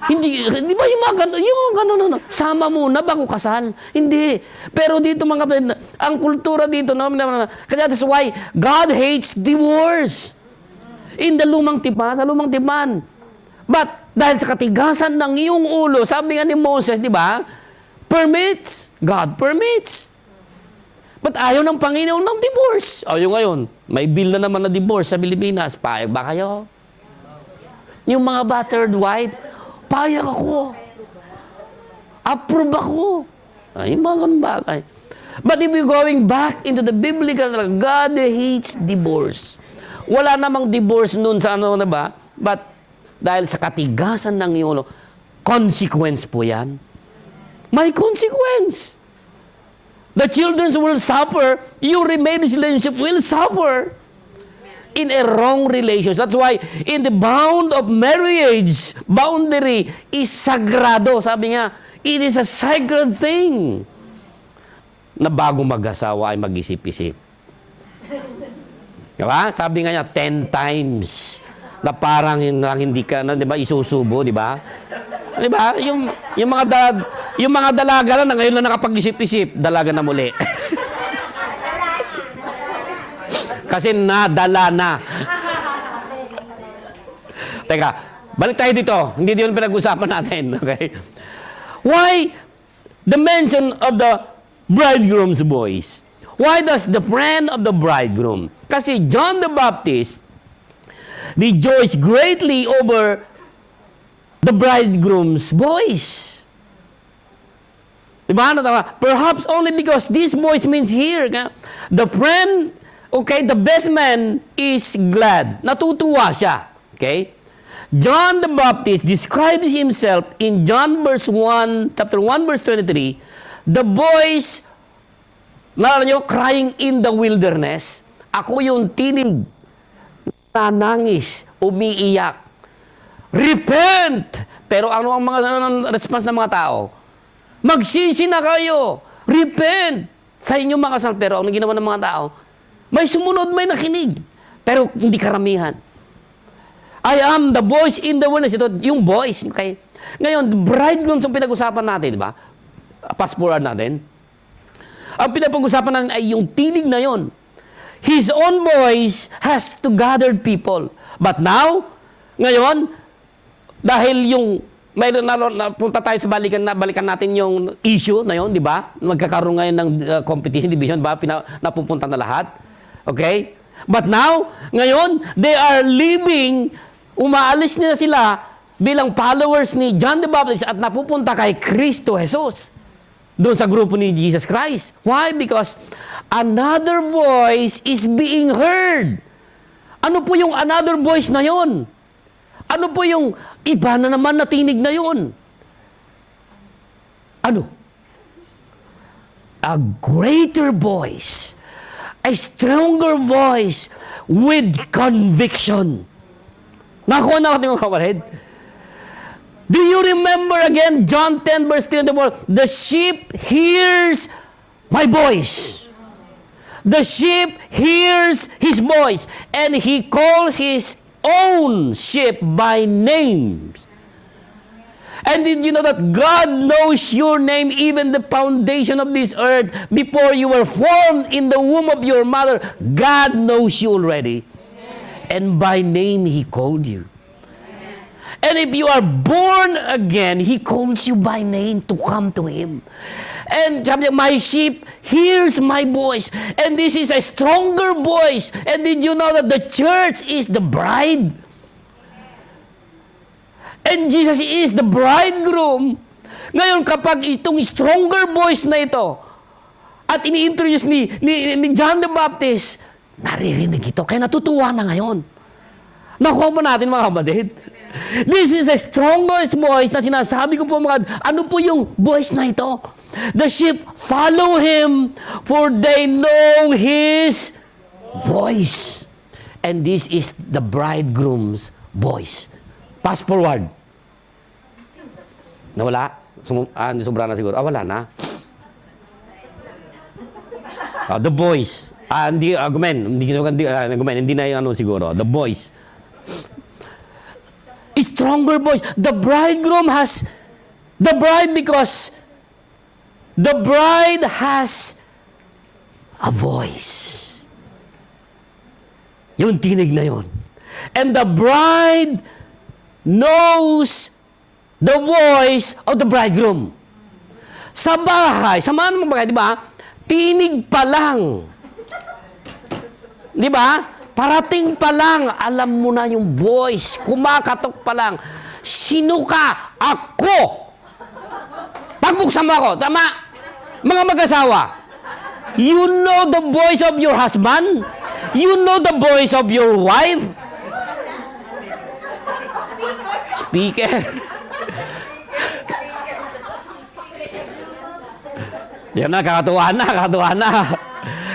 Hindi, di ba yung mga gano'n, sama muna bago kasal. Hindi. Pero dito mga kapatid, ang kultura dito, kaya that's why God hates divorce. In the lumang tipan. But, dahil sa katigasan ng iyong ulo, sabi nga ni Moses, di ba, permits. God permits. But ayaw ng Panginoon ng divorce. Ayaw ngayon. May bill na naman na divorce sa Pilipinas. Payag ba kayo? Yung mga battered wife, payag ako. Approve ako. Ay, mga ganun bagay. But if you're going back into the biblical, God hates divorce. Wala namang divorce nun sa na ba? But dahil sa katigasan ng iyong consequence po yan. May consequence. The children will suffer. Your relationship will suffer. In a wrong relationship. That's why in the bound of marriage, boundary is sagrado. Sabi nga, it is a sacred thing. Na bago mag-asawa ay mag-isip-isip. Diba? Sabi nga niya, 10 times. Na parang hindi ka na, di ba, isusubo, di ba? Di ba? Yung mga dalaga na ngayon na nakapag-isip-isip, dalaga na muli. Kasi nadala na. Teka, balik tayo dito. Hindi yun pinag-usapan natin. Okay? Why the mention of the bridegroom's voice? Why does the friend of the bridegroom? Kasi John the Baptist rejoiced greatly over the bridegroom's voice. Diba? Perhaps only because this voice means here, the friend, okay, the best man is glad. Natutuwa siya. Okay? John the Baptist describes himself in John chapter 1, verse 23, the voice, naalala nyo, crying in the wilderness. Ako yung tinig, nanangis, umiiyak. Repent! Pero ano ang mga response ng mga tao? Magsisi na kayo! Repent! Sa inyong mga kasal. Pero ang ginawa ng mga tao, may sumunod, may nakinig. Pero hindi karamihan. I am the voice in the wilderness. Ito, yung voice. Okay? Ngayon, the bridegroom yung pinag-usapan natin, di ba? Fast forward natin. Ang pinapag-usapan natin ay yung tinig na yon. His own voice has to gather people. But now, ngayon, dahil yung mayroon napunta tayo sa balikan natin yung issue na yon, di ba? Magkakaroon ngayon ng competition, division, ba? Napupunta na lahat. Okay? But now, ngayon, they are leaving, umaalis na sila bilang followers ni John the Baptist at napupunta kay Kristo Jesus. Doon sa grupo ni Jesus Christ. Why? Because another voice is being heard. Ano po yung another voice na yon? Ano po yung iba na naman na tinig na yon? Ano? A greater voice. A stronger voice with conviction. Nakuha na natin mga kapatid. Do you remember again, John 10 verse 3 and 4, the sheep hears my voice. The sheep hears his voice, and he calls his own sheep by names. And did you know that God knows your name, even the foundation of this earth, before you were formed in the womb of your mother? God knows you already. And by name, he called you. And if you are born again, He calls you by name to come to Him. And sabi niya, my sheep hears my voice. And this is a stronger voice. And did you know that the church is the bride? And Jesus is the bridegroom. Ngayon, kapag itong stronger voice na ito, at ini-introduce ni John the Baptist, naririnig ito. Kaya natutuwa na ngayon. Nakuha po natin mga kapatid. This is a strongest voice na sinasabi ko po mga, ano po yung voice na ito? The sheep follow Him, for they know His voice. And this is the bridegroom's voice. Fast forward. Nawala? Sobra na siguro. Wala na. The voice. Hindi na yung ano siguro. The voice. A stronger voice. The bridegroom has the bride because the bride has a voice. Yung tinig na yun. And the bride knows the voice of the bridegroom. Sa bahay, samahan mo ba, di ba? Tinig pa lang. Di ba? Parating pa lang, alam mo na yung voice. Kumakatok pa lang. Sino ka? Ako! Pagbuksan mo ako. Tama? Mga mag-asawa. You know the voice of your husband? You know the voice of your wife? Speaker. Yan na, kakatuwa na.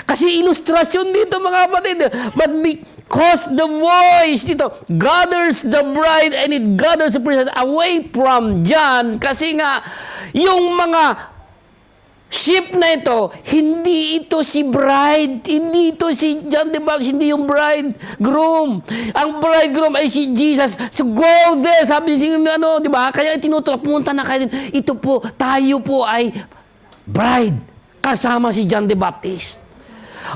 Kasi ilustrasyon dito mga kapatid. But because the voice dito gathers the bride and it gathers the princess away from John. Kasi nga, yung mga sheep na ito, hindi ito si bride, hindi ito si John the Baptist, hindi yung bridegroom. Ang bridegroom ay si Jesus. So go there, sabi niya, di ba? Kaya tinutulak, pumunta na kayo. Ito po, tayo po ay bride, kasama si John the Baptist.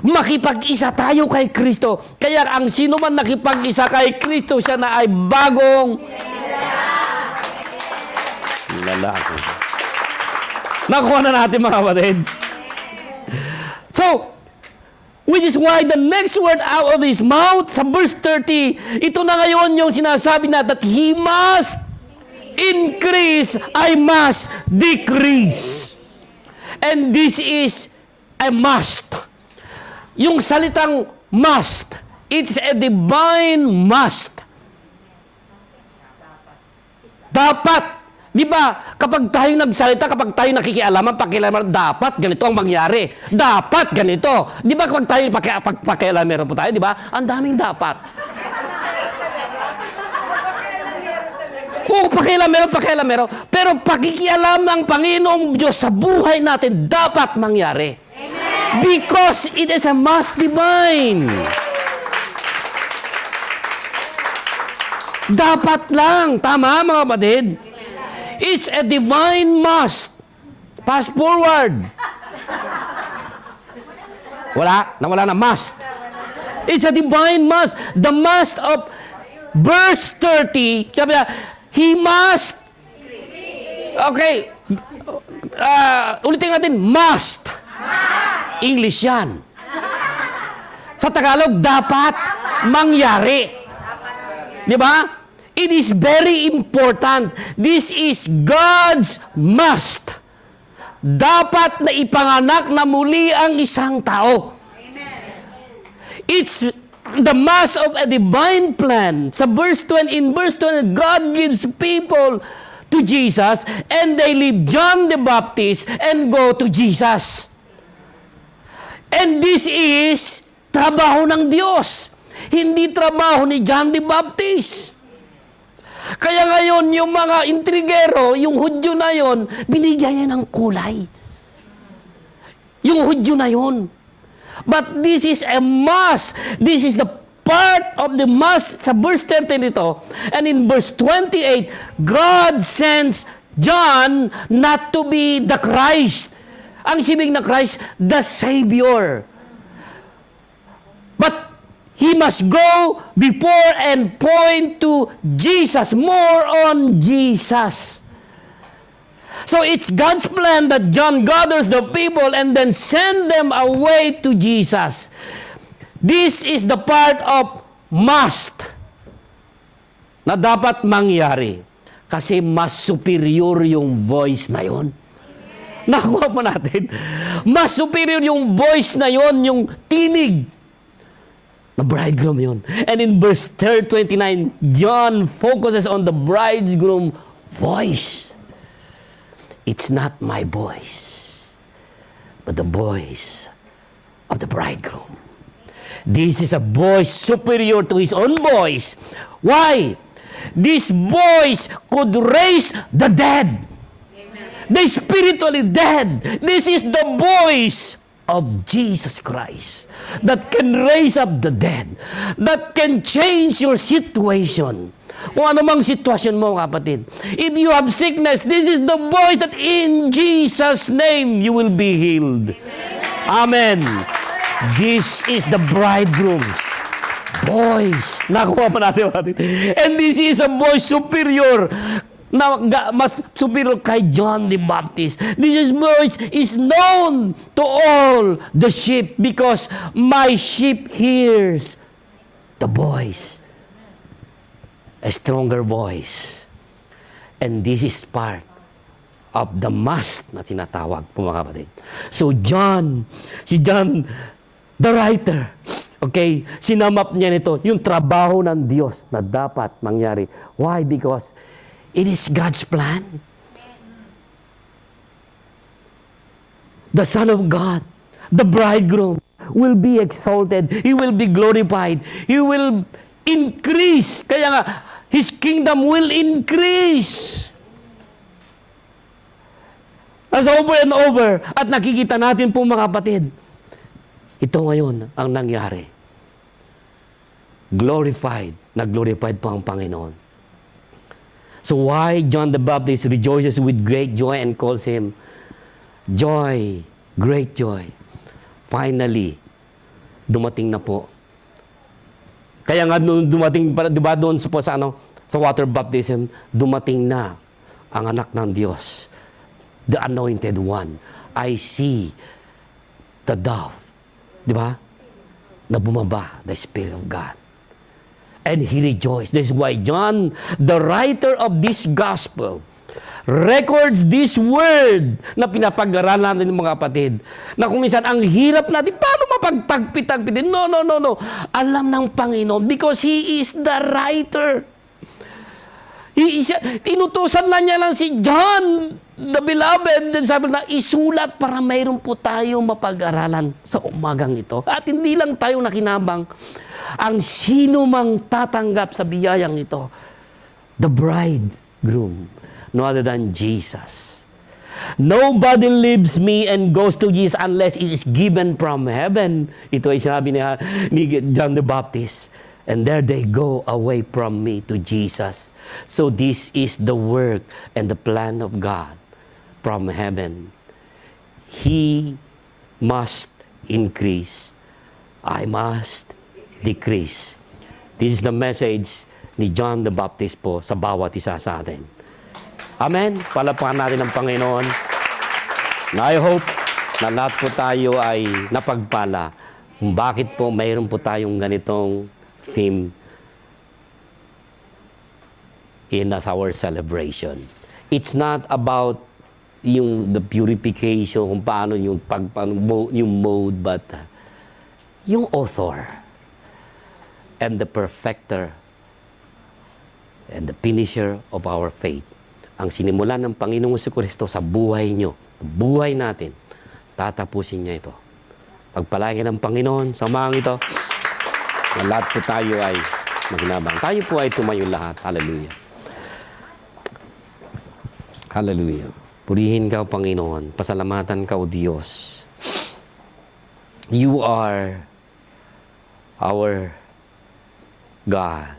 Makipag-isa tayo kay Kristo. Kaya ang sino man nakipag-isa kay Kristo, siya na ay bagong lalaki. Nakuha na natin mga kapatid. So, which is why the next word out of his mouth, sa verse 30, ito na ngayon yung sinasabi na that he must increase, I must decrease. And this is a must. Yung salitang must, it's a divine must. Dapat. Di ba? Kapag tayo nagsalita, kapag tayo nakikialaman, pakialaman, dapat ganito ang mangyari. Dapat ganito. Di ba kapag tayo pakialaman po tayo, di ba? Ang daming dapat. Oo, pakialamero. Pero pakikialam ng Panginoong Diyos sa buhay natin, dapat mangyari. Because it is a must divine. Dapat lang. Tama, mga kapatid? It's a divine must. Fast forward. Nawala na, must. It's a divine must. The must of verse 30, sabi niya, he must. Okay. Ulitin natin, must. English yan. Sa Tagalog, dapat mangyari. Di ba? It is very important. This is God's must. Dapat na ipanganak na muli ang isang tao. It's the must of a divine plan. In verse 20, God gives people to Jesus and they leave John the Baptist and go to Jesus. And this is trabaho ng Diyos. Hindi trabaho ni John the Baptist. Kaya ngayon, yung mga intrigero, yung Hudyo na yon, binigyan niya ng kulay. Yung Hudyo na yon. But this is a must. This is the part of the must sa verse 30 nito. And in verse 28, God sends John not to be the Christ. Ang sibig na Christ, the Savior. But he must go before and point to Jesus, more on Jesus. So it's God's plan that John gathers the people and then send them away to Jesus. This is the part of must na dapat mangyari kasi mas superior yung voice na yon. Nakuha po natin. Mas superior yung voice na yon, yung tinig na bridegroom yun. And in verse 29, John focuses on the bridegroom voice. It's not my voice, but the voice of the bridegroom. This is a voice superior to his own voice. Why? This voice could raise the dead. The spiritually dead. This is the voice of Jesus Christ that can raise up the dead, that can change your situation. Kung anumang sitwasyon mo, kapatid. If you have sickness, this is the voice that in Jesus' name you will be healed. Amen. This is the bridegroom's voice. Nakuha pa natin, kapatid. And this is a voice superior na mas superior kay John the Baptist. This voice is known to all the sheep because my sheep hears the voice. A stronger voice. And this is part of the must na tinatawag po, mga kapatid. So si John, the writer, okay, sinamap niya nito, yung trabaho ng Diyos na dapat mangyari. Why? Because it is God's plan. The Son of God, the bridegroom, will be exalted. He will be glorified. He will increase. Kaya nga, His kingdom will increase. As over and over. At nakikita natin po, mga kapatid, ito ngayon ang nangyari. Glorified. Nag-glorified po ang Panginoon. So why John the Baptist rejoices with great joy and calls him joy, great joy. Finally, dumating na po. Kaya nga dumating, diba doon sa water baptism, dumating na ang anak ng Diyos, the anointed one. I see the dove, diba? Na bumaba, the Spirit of God. And he rejoiced. This is why John, the writer of this gospel, records this word na pinapag-aralan natin ng mga kapatid. Na kung minsan, ang hirap natin, paano mapagtagpi-tagpi? No. Alam ng Panginoon because He is the writer. Tinutusan lang niya lang si John, the beloved, then sabi na, isulat para mayroon po tayong mapag-aralan sa umagang ito. At hindi lang tayo nakinabang, ang sino mang tatanggap sa biyayang ito, the bridegroom, no other than Jesus. Nobody leaves me and goes to Jesus unless it is given from heaven. Ito ay sinabi ni John the Baptist. And there they go away from me to Jesus. So this is the work and the plan of God from heaven. He must increase, I must decrease. This is the message ni John the Baptist po sa bawat isa sa atin. Amen? Palapakan natin ang Panginoon. Na I hope na lahat po tayo ay napagpala. Bakit po mayroon po tayong ganitong theme in our celebration. It's not about the purification, kung paano yung mode, but yung author and the perfecter and the finisher of our faith. Ang sinimulan ng Panginoong Jesucristo sa buhay nyo, buhay natin, tatapusin niya ito. Pagpalangin ng Panginoon sa mga ito, na lahat po tayo ay magnabang. Tayo po ay tumayo lahat. Hallelujah. Hallelujah. Purihin ka, Panginoon. Pasalamatan ka, O Diyos. You are our God.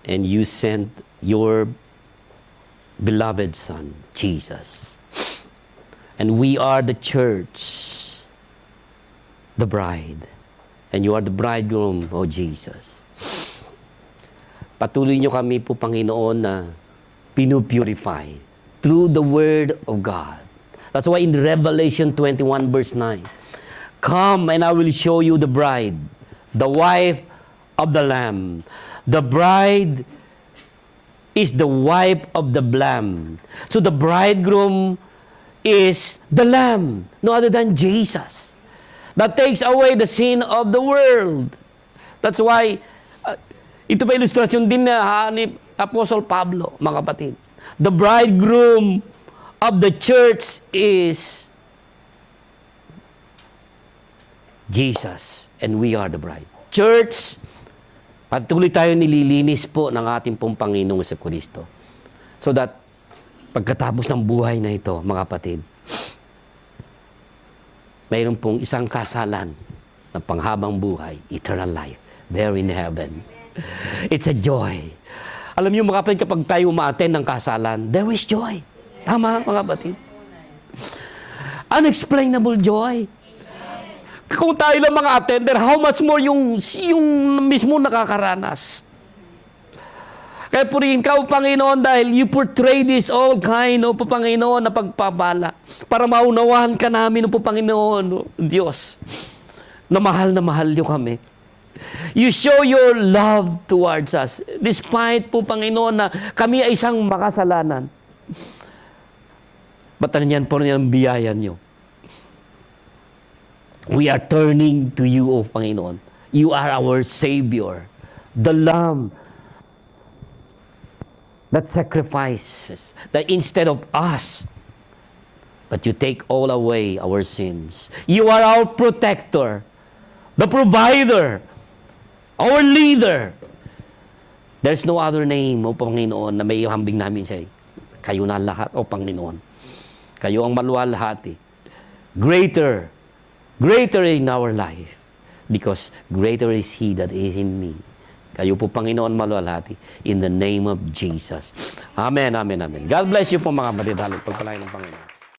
And you sent your beloved Son, Jesus. And we are the church, the bride. And you are the bridegroom, O Jesus. Patuloy niyo kami po, Panginoon, na pinupurify through the Word of God. That's why in Revelation 21 verse 9, come and I will show you the bride, the wife of the Lamb. The bride is the wife of the Lamb. So the bridegroom is the Lamb, no other than Jesus, that takes away the sin of the world. That's why, ito pa ilustrasyon din na ni Apostle Pablo, mga kapatid. The bridegroom of the church is Jesus, and we are the bride. Church, patuloy tayo nililinis po ng ating pong Panginoong Jesucristo. So that, pagkatapos ng buhay na ito, mga kapatid, mayroon pong isang kasalan na panghabang buhay, eternal life, there in heaven. It's a joy. Alam niyo mga kapatid, kapag tayo ma-attend ng kasalan, there is joy. Tama, mga kapatid? Unexplainable joy. Kung tayo lang mga attender, how much more yung mismo nakakaranas. Kaya purihin ka, O Panginoon, dahil you portray this all kind, O Panginoon, na pagpabala. Para maunawahan ka namin, O Panginoon, O Diyos, na mahal niyo kami. You show your love towards us. Despite po, Panginoon, na kami ay isang makasalanan. Ba't yan po ang biyaya niyo? We are turning to you, O Panginoon. You are our Savior, the Lamb that sacrifices, that instead of us, that you take all away our sins. You are our protector, the provider, our leader. There's no other name, O Panginoon, na may hambing namin siya. Kayo na lahat, O Panginoon. Kayo ang maluwalhati. Greater in our life, because greater is He that is in me. Kayo po, Panginoon, maluwalhati. In the name of Jesus. Amen, amen, amen. God bless you po, mga kapatid. Pagpalain ng Panginoon.